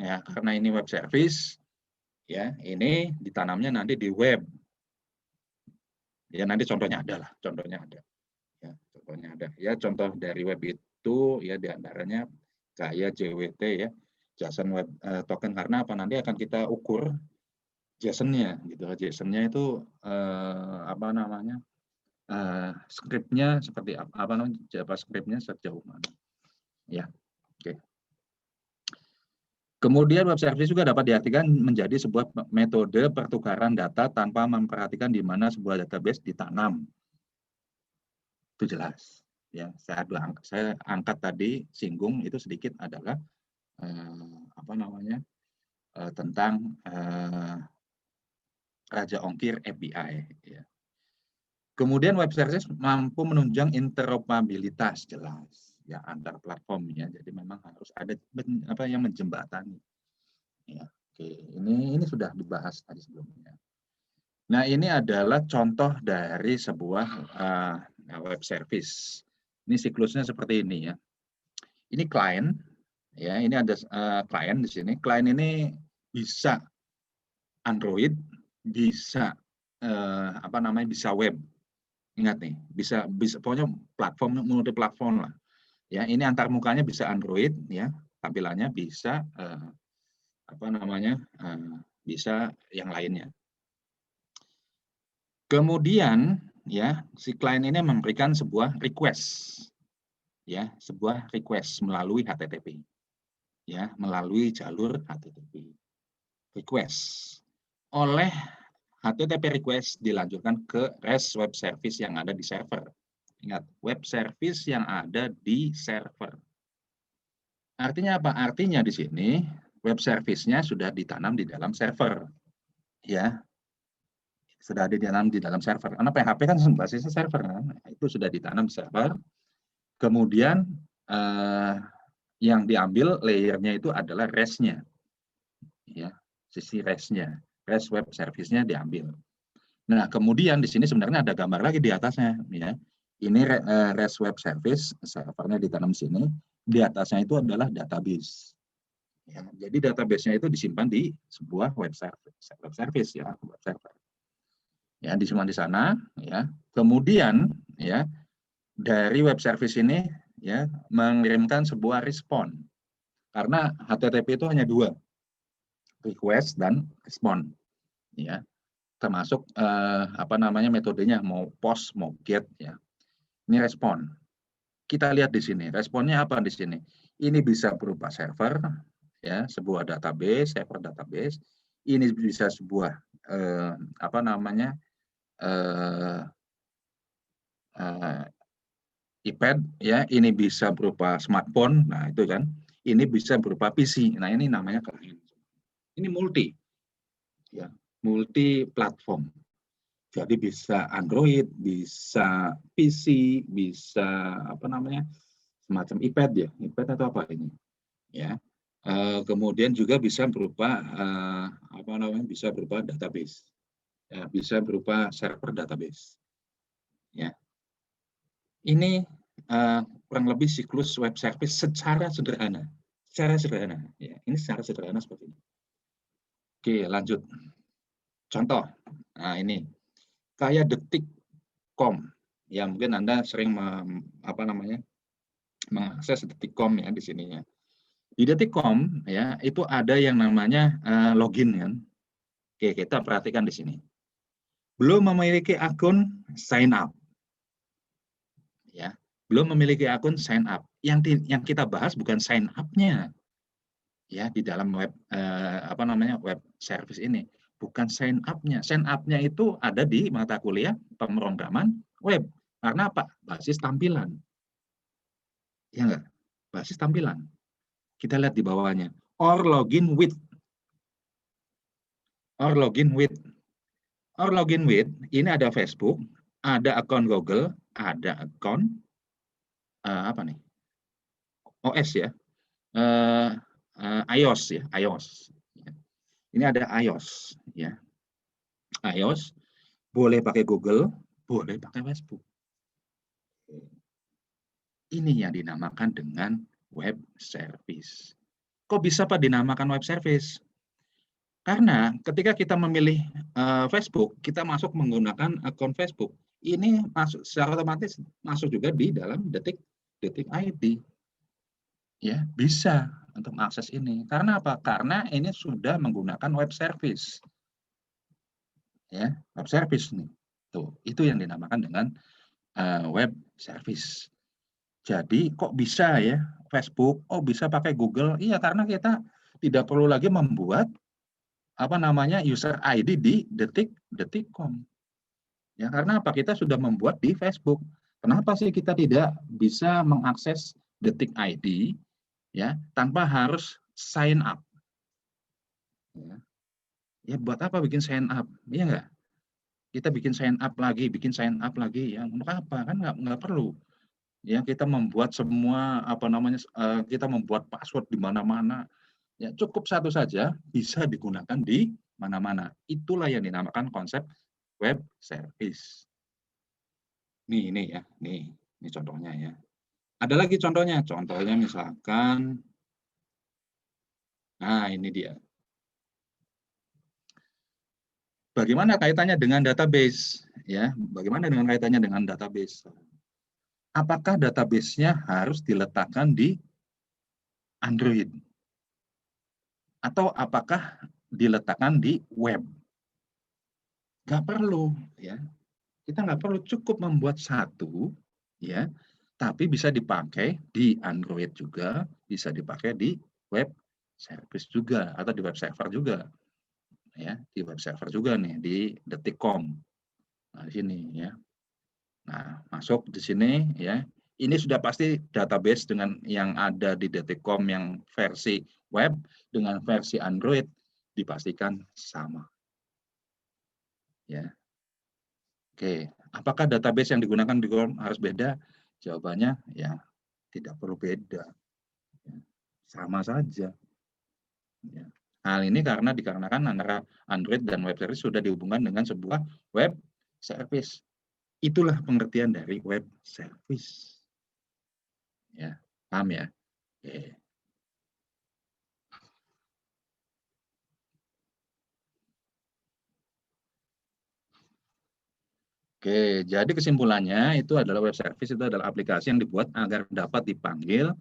Ya, karena ini web service ya, ini ditanamnya nanti di web. Ya, nanti contohnya ada lah, contohnya ada. Ya, contohnya ada. Ya, contoh dari web itu ya diantaranya kayak JWT ya, JSON Web Token, karena apa, nanti akan kita ukur JSON-nya gitu. JSON-nya itu script-nya seperti JavaScript-nya sejauh mana. Ya, oke. Kemudian web service juga dapat diartikan menjadi sebuah metode pertukaran data tanpa memperhatikan di mana sebuah database ditanam. Itu jelas. Ya, saya angkat tadi, singgung itu sedikit adalah tentang Raja Ongkir API. Ya. Kemudian web service mampu menunjang interoperabilitas, jelas ya, antar platform ya. Jadi memang harus ada yang menjembatani. Ya, oke. Ini sudah dibahas tadi sebelumnya. Nah, ini adalah contoh dari sebuah web service. Ini siklusnya seperti ini ya. Ini klien, ya. Ini ada klien di sini. Klien ini bisa Android, bisa bisa web. Ingat nih, bisa pokoknya platform, multi platform lah. Ya, ini antar mukanya bisa Android, ya. Tampilannya bisa bisa yang lainnya. Kemudian ya, si klien ini memberikan sebuah request, ya, sebuah request melalui HTTP, ya, melalui jalur HTTP request. Oleh HTTP request dilanjutkan ke REST web service yang ada di server. Ingat, web service yang ada di server. Artinya apa? Artinya di sini web service-nya sudah ditanam di dalam server, ya. Sudah ditanam di dalam server. Karena PHP kan basisnya server kan. Itu sudah ditanam di server. Kemudian yang diambil layernya itu adalah REST-nya. Ya, sisi REST-nya. REST web service-nya diambil. Nah, kemudian di sini sebenarnya ada gambar lagi di atasnya, ya. Ini REST web service, servernya ditanam di sini. Di atasnya itu adalah database. Ya, jadi database-nya itu disimpan di sebuah web service ya, web server. Ya, disimpan di sana, ya. Kemudian ya, dari web service ini ya mengirimkan sebuah respon. Karena HTTP itu hanya dua, request dan respon. Ya. Termasuk metodenya, mau post, mau get ya. Ini respon. Kita lihat di sini, responnya apa di sini? Ini bisa berupa server ya, sebuah database, server database. Ini bisa sebuah iPad ya, ini bisa berupa smartphone. Nah, itu kan. Ini bisa berupa PC. Nah, ini namanya klien. Ini multi. Ya, multi platform. Jadi bisa Android, bisa PC, bisa semacam iPad ya, iPad atau apa ini, ya. Kemudian juga bisa berupa bisa berupa database, ya, bisa berupa server database. Ya, ini kurang lebih siklus web service secara sederhana, Ya, ini secara sederhana seperti ini. Oke, lanjut. Contoh, nah ini kayak detik.com, ya mungkin Anda sering mengakses detik.com ya di sininya. Di detik.com ya itu ada yang namanya login kan. Oke, kita perhatikan di sini. Belum memiliki akun, sign up. Ya, belum memiliki akun, sign up. Yang kita bahas bukan sign up-nya ya di dalam web web service ini, bukan sign up-nya. Sign up-nya itu ada di mata kuliah pemrograman web. Karena apa? Basis tampilan. Ya enggak? Basis tampilan. Kita lihat di bawahnya. Or login with. Or login with. Or login with, ini ada Facebook, ada akun Google, ada akun OS ya, iOS ya, iOS. Ini ada iOS ya, iOS boleh pakai Google, boleh pakai Facebook. Ini yang dinamakan dengan web service. Kok bisa Pak dinamakan web service? Karena ketika kita memilih Facebook, kita masuk menggunakan akun Facebook. Ini masuk secara otomatis masuk juga di dalam detik ID. Ya, bisa untuk mengakses ini. Karena apa? Karena ini sudah menggunakan web service. Ya, web service nih. Tuh, itu yang dinamakan dengan web service. Jadi kok bisa ya Facebook, oh bisa pakai Google? Iya, karena kita tidak perlu lagi membuat user ID di detik.com. Ya, karena apa? Kita sudah membuat di Facebook. Kenapa sih kita tidak bisa mengakses detik ID ya tanpa harus sign up? Ya, ya buat apa bikin sign up? Iya enggak? Kita bikin sign up lagi, ya untuk apa? Kan nggak perlu. Ya kita membuat semua kita membuat password di mana-mana. Ya cukup satu saja bisa digunakan di mana-mana. Itulah yang dinamakan konsep web service. Ini ya, ini contohnya ya. Ada lagi contohnya misalkan, nah ini dia. Bagaimana kaitannya dengan database? Ya, bagaimana dengan kaitannya dengan database? Apakah database-nya harus diletakkan di Android? Atau apakah diletakkan di web? Nggak perlu, ya. Kita nggak perlu, cukup membuat satu, ya, tapi bisa dipakai di Android juga, bisa dipakai di web service juga, atau di web server juga, ya, di web server juga nih, di detik.com. Nah, di sini, ya. Nah, masuk di sini, ya. Ini sudah pasti database dengan yang ada di detik.com yang versi web dengan versi Android dipastikan sama. Ya. Oke, apakah database yang digunakan di Chrome harus beda? Jawabannya ya tidak perlu beda, ya, sama saja. Ya. Hal ini dikarenakan antara Android dan web service sudah dihubungkan dengan sebuah web service. Itulah pengertian dari web service. Ya, paham ya? Oke. Oke, jadi kesimpulannya itu adalah web service itu adalah aplikasi yang dibuat agar dapat dipanggil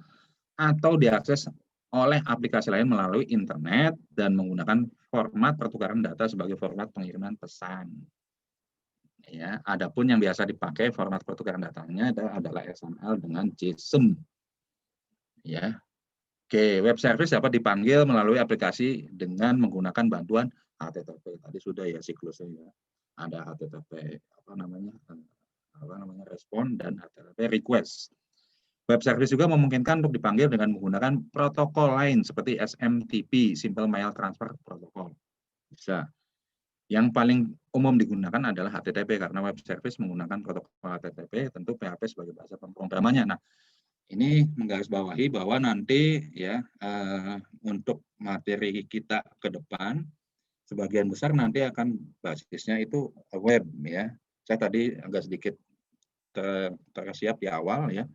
atau diakses oleh aplikasi lain melalui internet dan menggunakan format pertukaran data sebagai format pengiriman pesan. Ya, adapun yang biasa dipakai format pertukaran datanya adalah XML dengan JSON. Ya. Oke, web service dapat dipanggil melalui aplikasi dengan menggunakan bantuan HTTP. Tadi sudah ya siklusnya ya. Ada HTTP respon dan HTTP request. Web service juga memungkinkan untuk dipanggil dengan menggunakan protokol lain seperti SMTP, Simple Mail Transfer Protocol. Bisa. Yang paling umum digunakan adalah HTTP karena web service menggunakan protokol HTTP, tentu PHP sebagai bahasa pemrogramannya. Nah, Ini menggarisbawahi bahwa nanti ya untuk materi kita ke depan sebagian besar nanti akan basisnya itu web ya. Saya tadi agak sedikit tersiap di awal ya.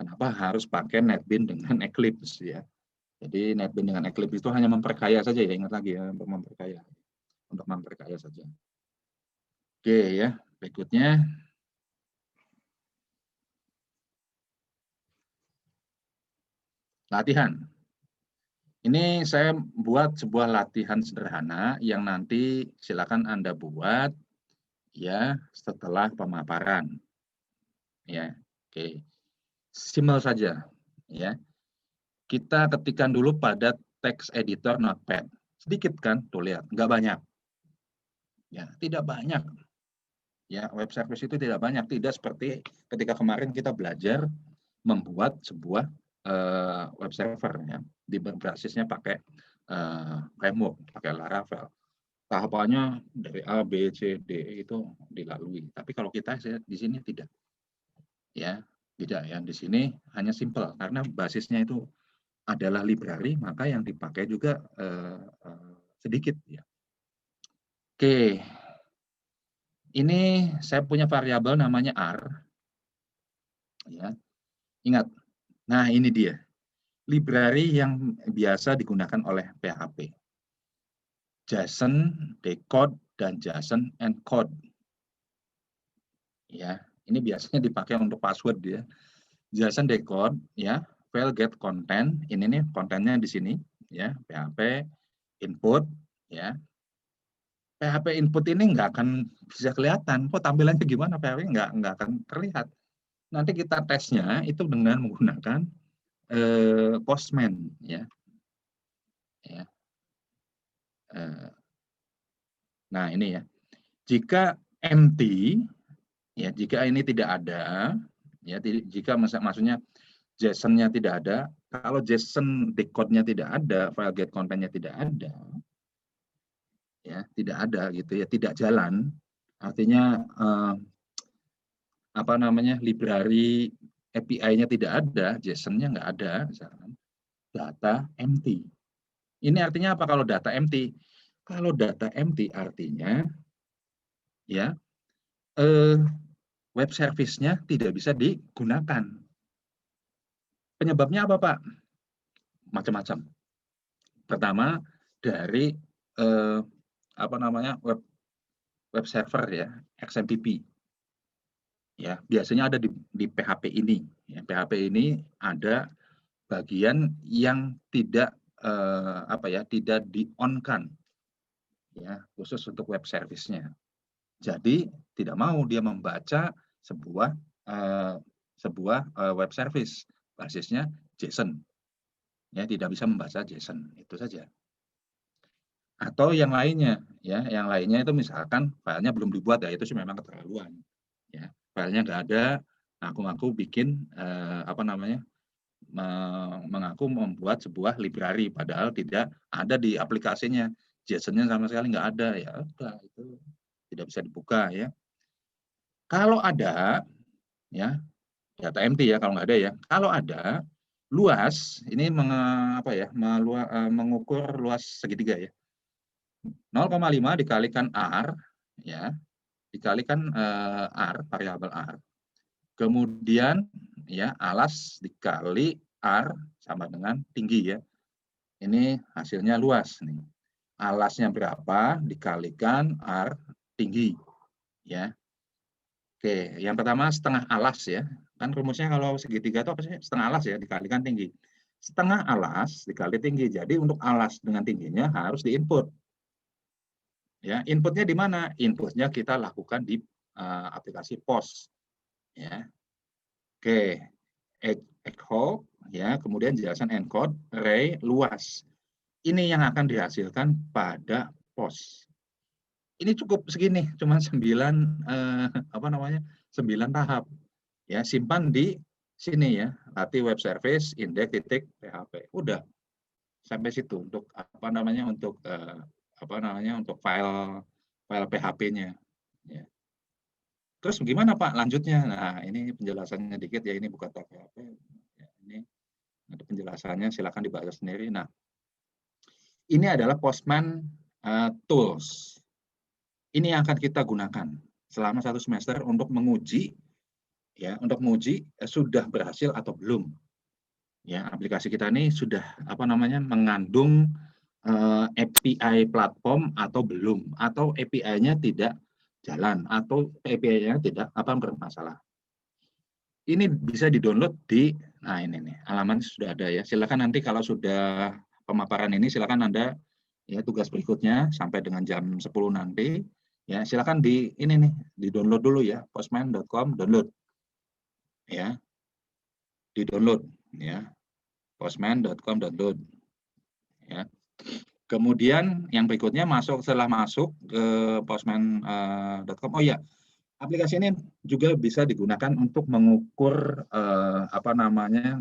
Kenapa harus pakai NetBeans dengan Eclipse ya? Jadi NetBeans dengan Eclipse itu hanya memperkaya saja ya, ingat lagi ya, untuk memperkaya saja. Oke ya, berikutnya latihan. Ini saya buat sebuah latihan sederhana yang nanti silakan Anda buat ya setelah pemaparan. Ya, oke. Simpel saja ya. Kita ketikkan dulu pada text editor Notepad. Sedikit kan? Tuh lihat, nggak banyak. Ya, tidak banyak. Ya, web service itu tidak banyak, tidak seperti ketika kemarin kita belajar membuat sebuah web server ya. Di basisnya pakai framework, pakai Laravel. Tahapannya dari A, B, C, D itu dilalui. Tapi kalau kita di sini tidak. Ya, tidak ya. Di sini hanya simple karena basisnya itu adalah library, maka yang dipakai juga sedikit ya. Oke. Ini saya punya variabel namanya R. Ya. Ingat. Nah, ini dia. Library yang biasa digunakan oleh PHP. JSON decode dan JSON encode. Ya, ini biasanya dipakai untuk password ya. JSON decode ya, file get content, ini nih kontennya di sini ya, PHP input ya. PHP input ini nggak akan bisa kelihatan, kok tampilannya gimana PHP nggak akan terlihat. Nanti kita tesnya itu dengan menggunakan Postman ya. Ya. Nah ini ya, jika empty ya, jika ini tidak ada ya, jika maksudnya JSON-nya tidak ada, kalau JSON decode-nya tidak ada, file get content-nya tidak ada, ya tidak ada gitu ya, tidak jalan, artinya apa namanya, library API-nya tidak ada, JSON-nya nggak ada, misalkan data empty. Ini artinya apa kalau data empty? Kalau data empty artinya ya web service-nya tidak bisa digunakan. Penyebabnya apa, Pak? Macam-macam. Pertama dari apa namanya, web server ya, XMPP. Ya, biasanya ada di PHP ini. Ya, PHP ini ada bagian yang tidak apa ya, tidak di-on-kan ya, khusus untuk web service-nya. Jadi tidak mau dia membaca sebuah web service basisnya JSON. Ya, tidak bisa membaca JSON, itu saja. Atau yang lainnya ya, yang lainnya itu misalkan filenya belum dibuat ya, itu sih memang keterlaluan. Ya, filenya nggak ada, ngaku-ngaku bikin apa namanya, mengaku membuat sebuah library padahal tidak ada di aplikasinya, JSON-nya sama sekali nggak ada, ya udah itu tidak bisa dibuka ya. Kalau ada ya, data empty ya, kalau nggak ada ya. Kalau ada luas, ini apa ya, mengukur luas segitiga ya. 0,5 dikalikan R ya, dikalikan R, variabel R. Kemudian ya, alas dikali R sama dengan tinggi ya. Ini hasilnya luas nih. Alasnya berapa dikalikan R tinggi ya. Oke, yang pertama setengah alas ya. Kan rumusnya kalau segitiga itu apa sih? Setengah alas ya dikalikan tinggi. Setengah alas dikali tinggi. Jadi untuk alas dengan tingginya harus diinput. Ya, inputnya di mana? Inputnya kita lakukan di aplikasi POS. Ya. Oke, echo ya, kemudian jelasan encode, array, luas. Ini yang akan dihasilkan pada POS. Ini cukup segini, cuma 9 apa namanya? 9 tahap. Ya, simpan di sini ya, latih web service index.php. Udah sampai situ untuk apa namanya? Untuk apa namanya? Untuk file PHP-nya ya. Terus gimana Pak lanjutnya? Nah, ini penjelasannya dikit ya, ini bukan PHP. Ya. Ini ada penjelasannya, silakan dibaca sendiri. Nah, ini adalah Postman Tools. Ini yang akan kita gunakan selama 1 semester untuk menguji, ya, sudah berhasil atau belum. Ya, aplikasi kita ini sudah mengandung API platform atau belum, atau API-nya tidak jalan, atau API-nya tidak bermasalah. Ini bisa di-download di, nah ini nih, halaman sudah ada ya. Silakan nanti kalau sudah pemaparan ini, silakan Anda ya tugas berikutnya sampai dengan jam 10 nanti, ya silakan di ini nih, di-download dulu ya, postman.com download. Ya. Di-download ya. Postman.com download. Ya. Kemudian yang berikutnya setelah masuk ke postman.com. Oh ya, aplikasi ini juga bisa digunakan untuk mengukur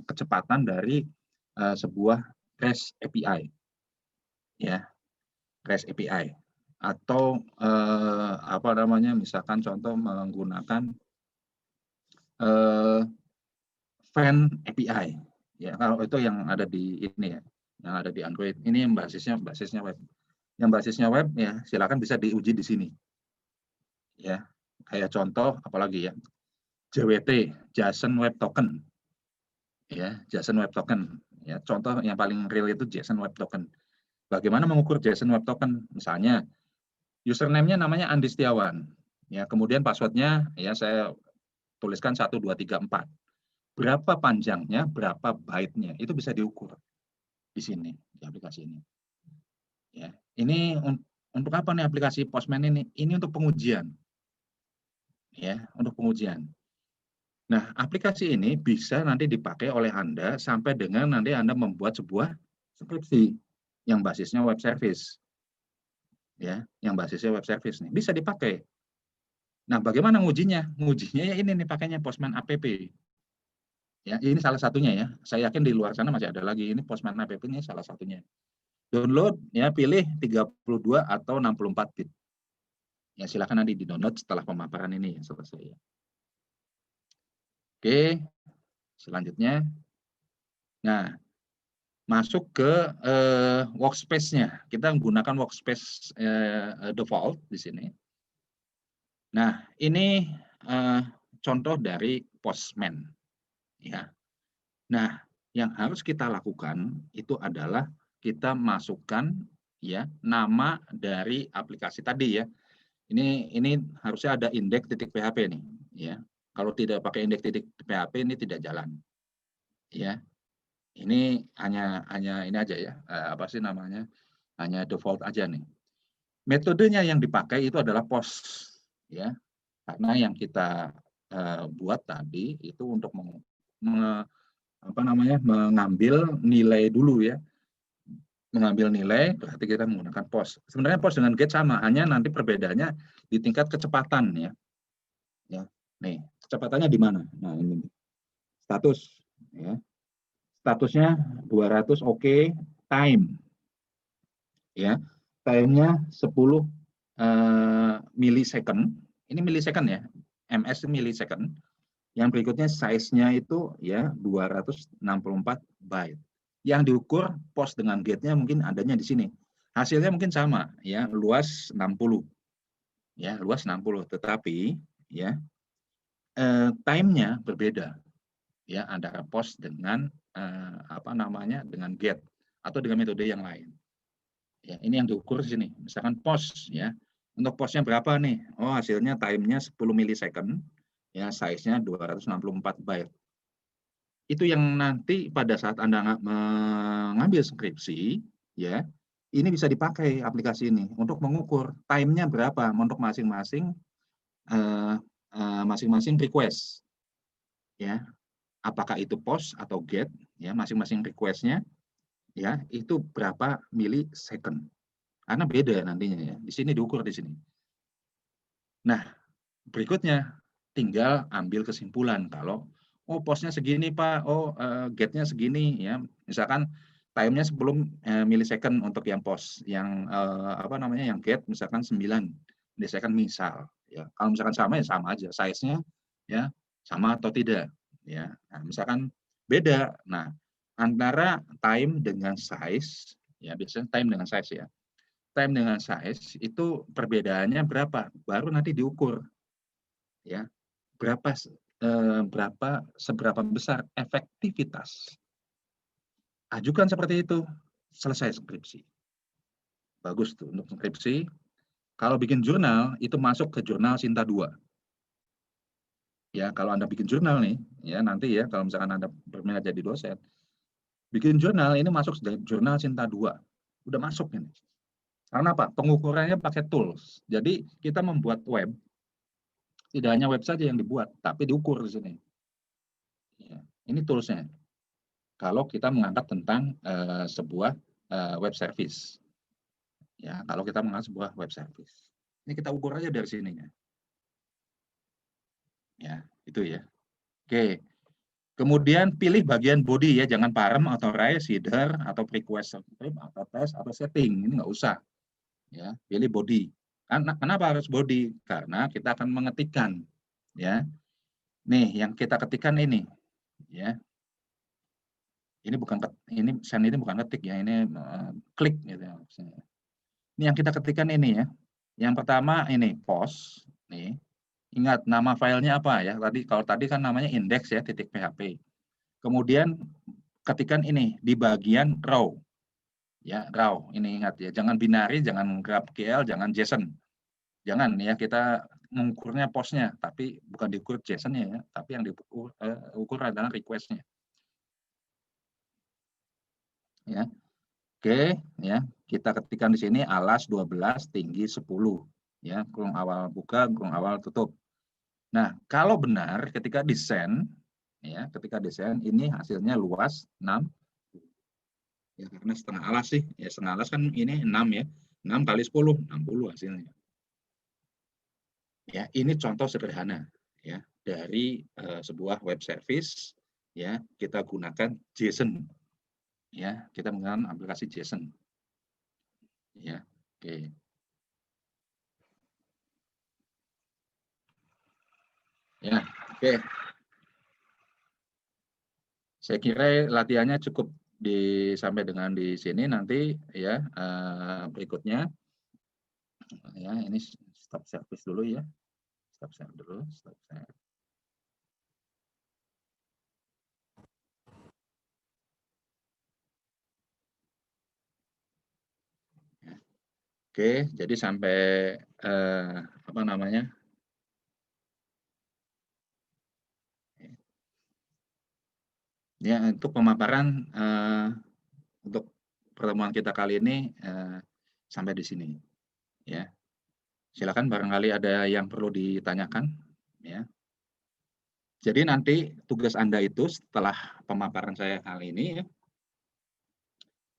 kecepatan dari sebuah REST API, ya, REST API, atau misalkan contoh menggunakan Fan API, ya. Kalau itu yang ada di ini ya, yang ada di Android. Ini yang basisnya web. Yang basisnya web ya, silakan bisa diuji di sini, ya. Kayak contoh apalagi ya, JWT, JSON Web Token, ya, JSON Web Token, ya. Contoh yang paling real itu JSON Web Token. Bagaimana mengukur JSON Web Token? Misalnya username-nya namanya Andi Setiawan, ya. Kemudian password-nya ya saya tuliskan 1 2 3 4. Berapa panjangnya, berapa byte-nya, itu bisa diukur di sini, di aplikasi ini. Ya, ini untuk apa nih aplikasi Postman ini? Ini untuk pengujian. Ya, untuk pengujian. Nah, aplikasi ini bisa nanti dipakai oleh Anda sampai dengan nanti Anda membuat sebuah skripsi yang basisnya web service. Ya, yang basisnya web service nih, bisa dipakai. Nah, bagaimana ngujinya? Ngujinya ya ini nih pakainya Postman app. Ya, ini salah satunya ya. Saya yakin di luar sana masih ada lagi. Ini Postman app ini salah satunya. Download ya, pilih 32 atau 64 bit. Ya, silakan nanti di-download setelah pemaparan ini selesai ya. Oke, selanjutnya. Nah, masuk ke workspace-nya. Kita menggunakan workspace default di sini. Nah, ini contoh dari Postman ya. Nah, yang harus kita lakukan itu adalah kita masukkan ya nama dari aplikasi tadi ya. Ini harusnya ada index.php nih ya. Kalau tidak pakai index.php ini tidak jalan. Ya. Ini hanya ini aja ya. Hanya default aja nih. Metodenya yang dipakai itu adalah post ya. Karena yang kita buat tadi itu untuk mengambil nilai dulu ya. Mengambil nilai berarti kita menggunakan post. Sebenarnya post dengan get sama, hanya nanti perbedaannya di tingkat kecepatan ya. Ya. Nih, kecepatannya di mana? Nah, ini status ya. Statusnya 200 oke, time. Ya. Time-nya 10 millisecond. Ini millisecond ya. MS millisecond. Yang berikutnya size-nya itu ya 264 byte. Yang diukur post dengan get-nya mungkin adanya di sini. Hasilnya mungkin sama ya, luas 60. Ya, luas 60, tetapi ya time-nya berbeda. Ya, antara post dengan dengan get atau dengan metode yang lain. Ya, ini yang diukur di sini. Misalkan post ya. Untuk postnya berapa nih? Oh, hasilnya time-nya 10 millisecond. Ya, size-nya 264 byte. Itu yang nanti pada saat Anda mengambil skripsi, ya, ini bisa dipakai aplikasi ini untuk mengukur time-nya berapa untuk masing-masing request, ya, apakah itu post atau get, ya, masing-masing request-nya, ya, itu berapa millisecond, karena beda nantinya ya, di sini diukur di sini. Nah, berikutnya tinggal ambil kesimpulan kalau oh postnya segini Pak, oh get-nya segini ya. Misalkan time-nya 10 millisecond untuk yang post, yang yang get misalkan 9 millisecond misal ya. Kalau misalkan sama ya sama aja, size-nya ya sama atau tidak ya. Nah, misalkan Beda. Nah, antara time dengan size, ya biasanya time dengan size ya. Time dengan size itu perbedaannya berapa? Baru nanti diukur, ya. Seberapa besar efektivitas. Ajukan seperti itu, selesai skripsi. Bagus tuh untuk skripsi. Kalau bikin jurnal itu masuk ke jurnal Sinta 2. Ya, kalau Anda bikin jurnal nih, ya nanti ya kalau misalkan Anda berminat jadi dosen, bikin jurnal ini masuk jurnal Sinta 2. Udah masuk ini. Karena apa? Pengukurannya pakai tools. Jadi kita membuat web, tidak hanya web saja yang dibuat, tapi diukur di sini. Ya, ini toolsnya. Kalau kita mengangkat tentang sebuah web service. Ya, kalau kita mengangkat sebuah web service. Ini kita ukur aja dari sininya. Ya, itu ya. Oke. Kemudian pilih bagian body ya, jangan parem, authorize, header, atau request script, atau test, atau setting. Ini nggak usah. Ya, pilih body. Kenapa harus body? Karena kita akan mengetikkan. Ya, nih yang kita ketikkan ini. Ya, ini bukan send ini bukan ketik ya, ini klik gitu. Ini yang kita ketikkan ini ya. Yang pertama ini post. Nih, ingat nama filenya apa ya? Kalau tadi kan namanya index ya, .php. Kemudian ketikan ini di bagian raw. Ya, raw. Ini ingat ya, jangan binary, jangan GraphQL, jangan JSON. Jangan ya, kita mengukurnya postnya, tapi bukan diukur JSON-nya ya, tapi yang diukur adalah request-nya. Ya. Oke, ya. Kita ketikkan di sini alas 12, tinggi 10. Ya, kurung awal buka, kurung awal tutup. Nah, kalau benar ketika desain ya, ini hasilnya luas 6. Ya, karena setengah alas sih. Ya, setengah alas kan ini 6 ya. 6 kali 10, 60 hasilnya. Ya, ini contoh sederhana ya dari sebuah web service ya, kita gunakan JSON. Ya, kita menggunakan aplikasi JSON. Ya, oke. Ya, oke. Saya kira latihannya cukup sampai dengan di sini. Nanti ya berikutnya ya ini stop service dulu ya. Stop share dulu, stop share. Ya. Oke, jadi sampai apa namanya? Ya, untuk pemaparan untuk pertemuan kita kali ini sampai di sini. Ya, silakan barangkali ada yang perlu ditanyakan. Ya. Jadi nanti tugas Anda itu setelah pemaparan saya kali ini, ya,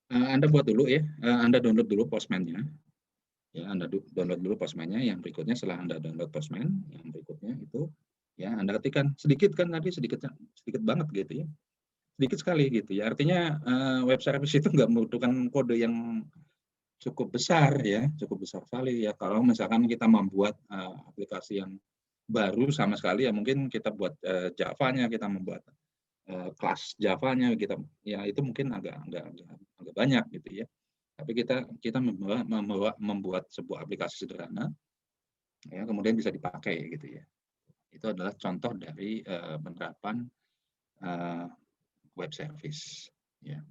Anda buat dulu ya, Anda download dulu Postman-nya. Ya, Anda download dulu Postman-nya. Yang berikutnya setelah Anda download Postman, yang berikutnya itu ya Anda ketikkan sedikit kan tadi sedikit banget gitu ya. Sedikit sekali gitu ya. Artinya web service itu nggak membutuhkan kode yang cukup besar ya, cukup besar sekali ya. Kalau misalkan kita membuat aplikasi yang baru sama sekali ya mungkin kita buat Java-nya, kita membuat kelas Java-nya, kita ya itu mungkin agak banyak gitu ya. Tapi kita membuat sebuah aplikasi sederhana ya kemudian bisa dipakai gitu ya. Itu adalah contoh dari penerapan web service ya.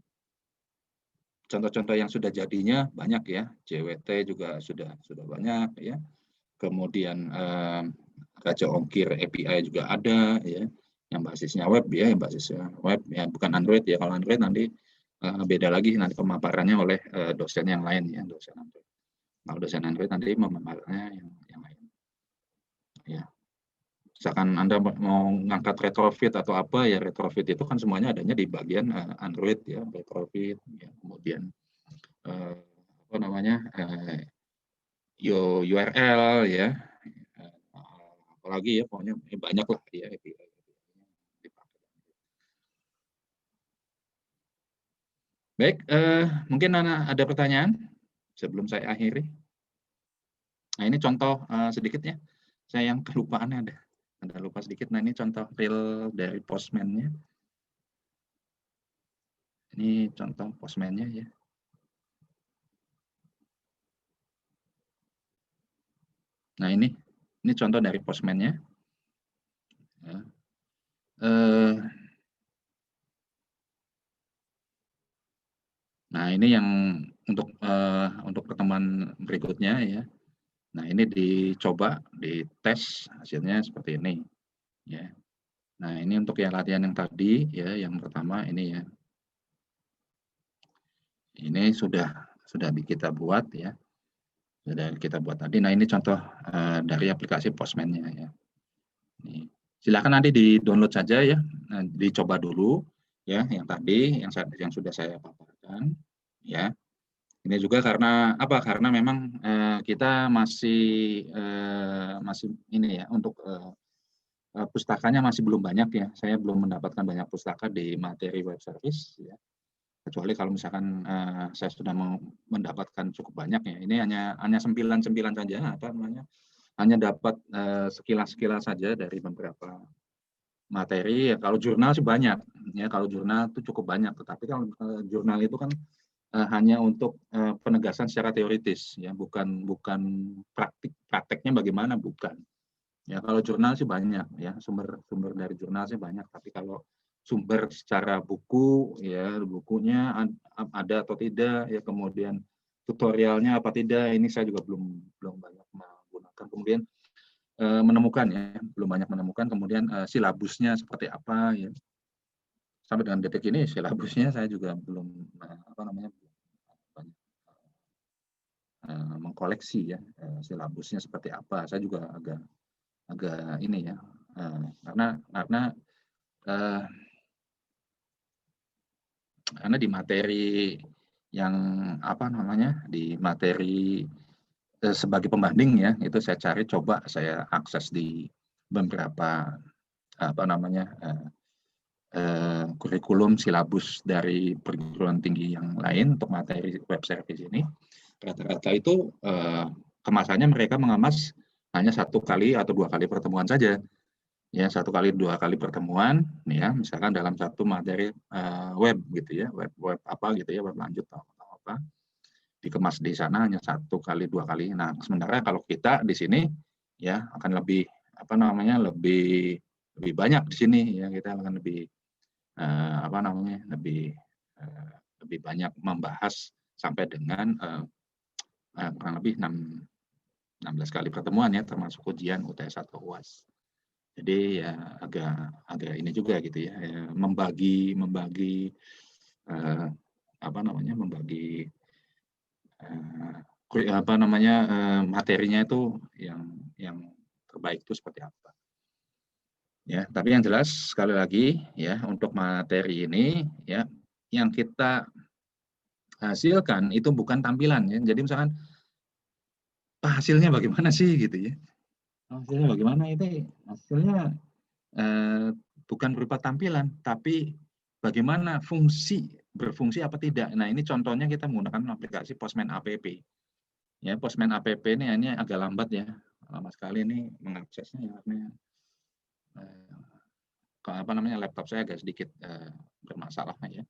Contoh-contoh yang sudah jadinya banyak ya, JWT juga sudah banyak ya. Kemudian Raja Ongkir API juga ada ya, yang basisnya web ya, bukan Android ya. Kalau Android nanti beda lagi nanti pemaparannya oleh dosen yang lain ya, dosen Android. Kalau dosen Android nanti memaparannya yang lain. Ya. Misalkan Anda mau ngangkat retrofit atau apa ya, retrofit itu kan semuanya adanya di bagian Android ya, retrofit ya, kemudian apa namanya URL ya, apalagi ya pokoknya banyak lah ya. Baik, mungkin ada pertanyaan sebelum saya akhiri. Nah ini contoh sedikit ya, saya yang kelupaan ada lupa sedikit. Nah ini contoh real dari Postman-nya. Ini contoh Postman-nya ya. Nah ini contoh dari Postman-nya. Ya. Nah ini yang untuk pertemuan berikutnya ya. Nah ini dicoba, dites hasilnya seperti ini ya. Nah ini untuk yang latihan yang tadi ya, yang pertama ini ya. Ini sudah kita buat ya. Sudah kita buat tadi. Nah ini contoh dari aplikasi Postman-nya ya. Silakan nanti di-download saja ya. Nah, dicoba dulu ya yang tadi yang sudah saya paparkan ya. Ini juga karena apa? Karena memang kita masih ini ya untuk pustakanya masih belum banyak ya. Saya belum mendapatkan banyak pustaka di materi web service ya. Kecuali kalau misalkan saya sudah mendapatkan cukup banyak ya. Ini hanya 9 saja apa namanya? Hanya dapat sekilas-sekilas saja dari beberapa materi ya. Kalau jurnal sih banyak ya. Kalau jurnal itu cukup banyak, tetapi kalau jurnal itu kan hanya untuk penegasan secara teoritis ya, bukan prakteknya bagaimana, bukan. Ya kalau jurnal sih banyak ya, sumber dari jurnal sih banyak, tapi kalau sumber secara buku ya, bukunya ada atau tidak ya, kemudian tutorialnya apa tidak, ini saya juga belum banyak menggunakan. Kemudian menemukan ya, belum banyak menemukan, kemudian silabusnya seperti apa ya. Sampai dengan detik ini silabusnya saya juga belum mengkoleksi ya silabusnya seperti apa. Saya juga agak ini ya, karena di materi yang di materi sebagai pembanding ya, itu saya cari, coba saya akses di beberapa kurikulum silabus dari perguruan tinggi yang lain untuk materi web service ini. Rata-rata itu kemasannya mereka mengemas hanya 1 kali atau 2 kali pertemuan saja ya, 1 kali 2 kali pertemuan ya, misalkan dalam satu materi web gitu ya, web apa gitu ya, web lanjut atau apa, dikemas di sana hanya 1 kali 2 kali. Nah sementara kalau kita di sini ya akan lebih lebih banyak di sini ya, kita akan lebih lebih banyak membahas sampai dengan kurang lebih 16 kali pertemuan ya, termasuk ujian UTS atau UAS. Jadi ya agak ini juga gitu ya, membagi materinya itu yang terbaik itu seperti apa. Ya, tapi yang jelas sekali lagi ya, untuk materi ini ya, yang kita hasilkan itu bukan tampilan ya. Jadi misalkan hasilnya bagaimana sih gitu ya. Hasilnya bagaimana, itu hasilnya bukan berupa tampilan, tapi bagaimana berfungsi apa tidak. Nah ini contohnya kita menggunakan aplikasi Postman app. Ya, Postman app ini agak lambat ya, lama sekali ini mengaksesnya karena laptop saya agak sedikit bermasalah ya.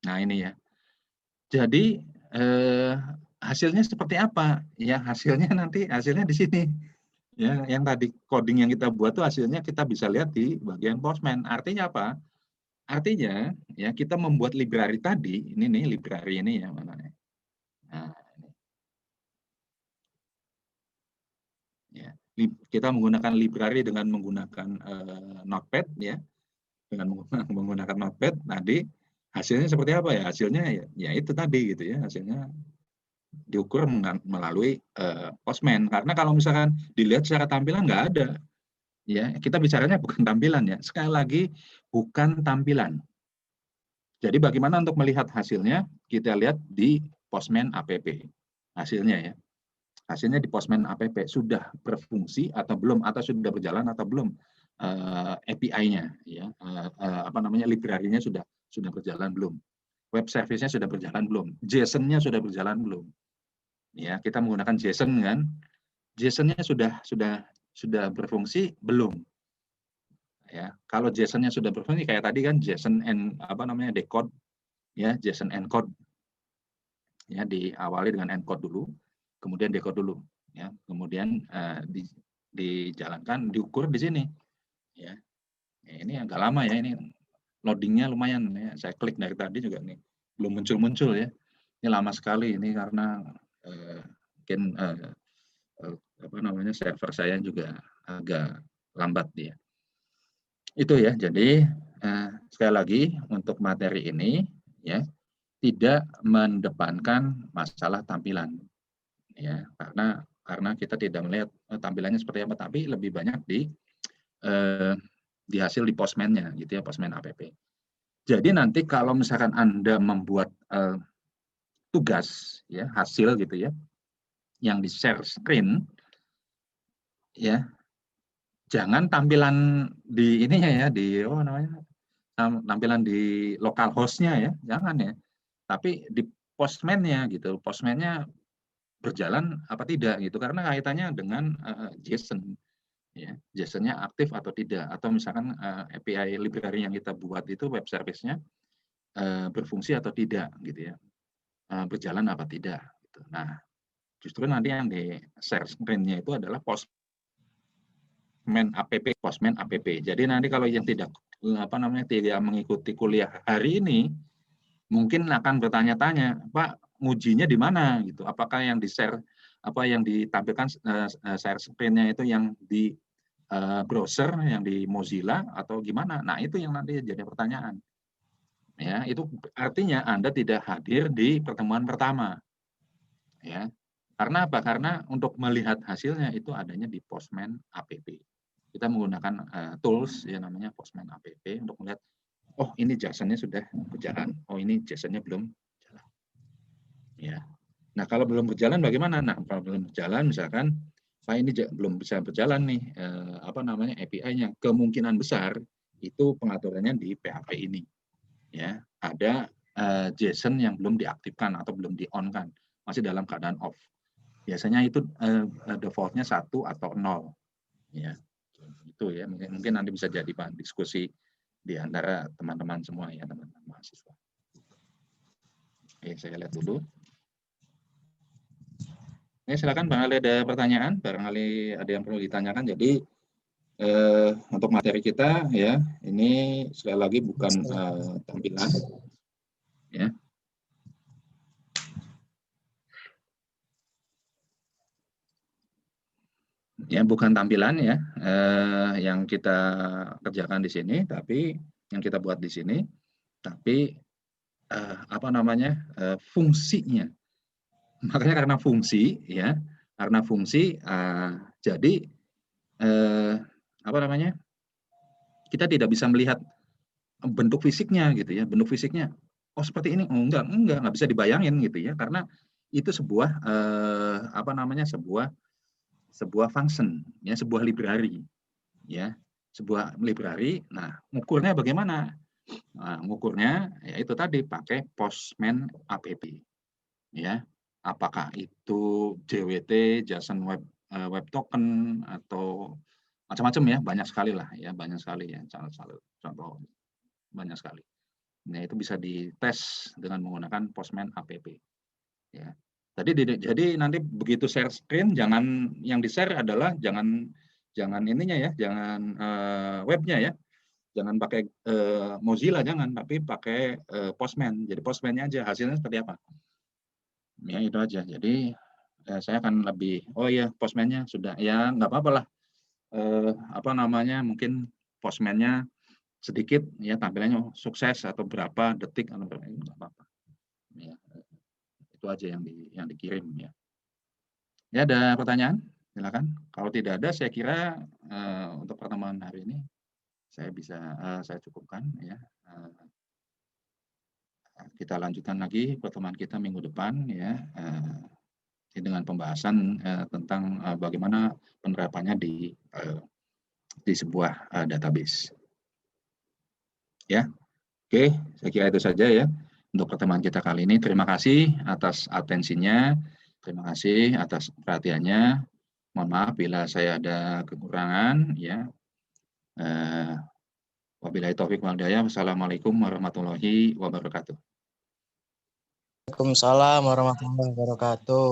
Nah ini ya. Jadi hasilnya seperti apa? Ya hasilnya di sini. Ya, yang tadi coding yang kita buat tuh hasilnya kita bisa lihat di bagian Postman. Artinya apa? Artinya ya kita membuat library tadi, ini nih library ini ya mana nih. Nah, ya. Kita menggunakan library dengan menggunakan Notepad ya. Dengan menggunakan Notepad tadi hasilnya seperti apa ya? Hasilnya ya itu tadi gitu ya. Hasilnya diukur melalui Postman, karena kalau misalkan dilihat secara tampilan nggak ada ya, kita bicaranya bukan tampilan ya, sekali lagi bukan tampilan. Jadi bagaimana untuk melihat hasilnya, kita lihat di Postman app hasilnya ya, hasilnya di Postman app sudah berfungsi atau belum, atau sudah berjalan atau belum API-nya ya, library-nya sudah berjalan belum, web service-nya sudah berjalan belum, JSON-nya sudah berjalan belum. Ya, kita menggunakan JSON kan, JSON-nya sudah berfungsi belum. Ya, kalau JSON-nya sudah berfungsi kayak tadi kan JSON decode, ya JSON encode, ya diawali dengan encode dulu, kemudian decode dulu, ya kemudian dijalankan, diukur di sini, ya. Ini agak lama ya, ini loadingnya lumayan ya. Saya klik dari tadi juga nih belum muncul ya. Ini lama sekali ini karena mungkin server saya juga agak lambat dia. Itu ya. Jadi sekali lagi untuk materi ini ya tidak mendepankan masalah tampilan ya, karena kita tidak melihat tampilannya seperti apa, tapi lebih banyak di hasil di postman-nya gitu ya, postman app. Jadi nanti kalau misalkan Anda membuat tugas ya, hasil gitu ya, yang di share screen ya, jangan tampilan di ininya ya, di tampilan di lokal host-nya ya, jangan ya. Tapi di postman-nya gitu, postman-nya berjalan apa tidak gitu, karena kaitannya dengan JSON ya, JSON-nya aktif atau tidak, atau misalkan API library yang kita buat itu web service-nya berfungsi atau tidak gitu ya, berjalan apa tidak gitu. Nah, justru nanti yang di share screen-nya itu adalah postman app. Jadi nanti kalau yang tidak tidak mengikuti kuliah hari ini mungkin akan bertanya-tanya, Pak, ngujinya di mana gitu? Apakah yang di share yang ditampilkan share screen-nya itu yang di browser, yang di Mozilla atau gimana? Nah, itu yang nanti jadi pertanyaan. Ya, itu artinya Anda tidak hadir di pertemuan pertama. Ya. Karena apa? Karena untuk melihat hasilnya itu adanya di Postman app. Kita menggunakan tools yang namanya Postman app untuk melihat, oh ini JSON-nya sudah berjalan, oh ini JSON-nya belum jalan. Ya. Nah, kalau belum berjalan bagaimana? Nah, kalau belum berjalan misalkan Pak ini belum bisa berjalan nih API-nya, kemungkinan besar itu pengaturannya di PHP ini. Ya, ada JSON yang belum diaktifkan atau belum di-on-kan, masih dalam keadaan off. Biasanya itu default-nya 1 atau 0. Ya. Itu ya, mungkin nanti bisa jadi bahan diskusi di antara teman-teman semua ya, teman-teman mahasiswa. Oke, saya lihat dulu. Silakan barangkali ada pertanyaan, barangkali ada yang perlu ditanyakan. Jadi untuk materi kita ya, ini sekali lagi bukan tampilan ya. Ya, bukan tampilan ya yang kita kerjakan di sini, tapi yang kita buat di sini, tapi fungsinya. Makanya karena fungsi ya, jadi kita tidak bisa melihat bentuk fisiknya gitu ya, bentuk fisiknya oh seperti ini, oh enggak bisa dibayangin gitu ya, karena itu sebuah sebuah function ya, sebuah library ya, sebuah library. Nah, ngukurnya bagaimana? Nah, ngukurnya ya itu tadi pakai Postman app ya. Apakah itu JWT, JSON web token atau macam-macam ya, banyak sekali lah ya, contoh banyak sekali. Nah, itu bisa dites dengan menggunakan Postman app ya. Jadi nanti begitu share screen, jangan yang di-share adalah jangan ininya ya, jangan webnya ya. Jangan pakai Mozilla, jangan, tapi pakai Postman. Jadi Postman-nya aja hasilnya seperti apa. Ya itu aja. Jadi saya akan lebih Postman-nya sudah ya, nggak apa-apa lah. Mungkin Postman-nya sedikit ya, tampilannya sukses atau berapa detik atau berapa, nggak apa-apa. Ya, itu aja yang dikirim ya. Ya, ada pertanyaan? Silakan. Kalau tidak ada, saya kira untuk pertemuan hari ini saya cukupkan ya. Kita lanjutkan lagi pertemuan kita minggu depan ya, dengan pembahasan tentang bagaimana penerapannya di sebuah database. Ya, oke, saya kira itu saja ya untuk pertemuan kita kali ini. Terima kasih atas atensinya, terima kasih atas perhatiannya. Mohon maaf bila saya ada kekurangan ya. Wabillahi taufik wal hidayah. Wassalamualaikum warahmatullahi wabarakatuh. Waalaikumsalam warahmatullahi wabarakatuh.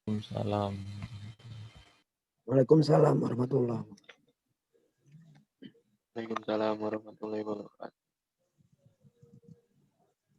Waalaikumsalam. Waalaikumsalam warahmatullahi wabarakatuh. Waalaikumsalam warahmatullahi wabarakatuh.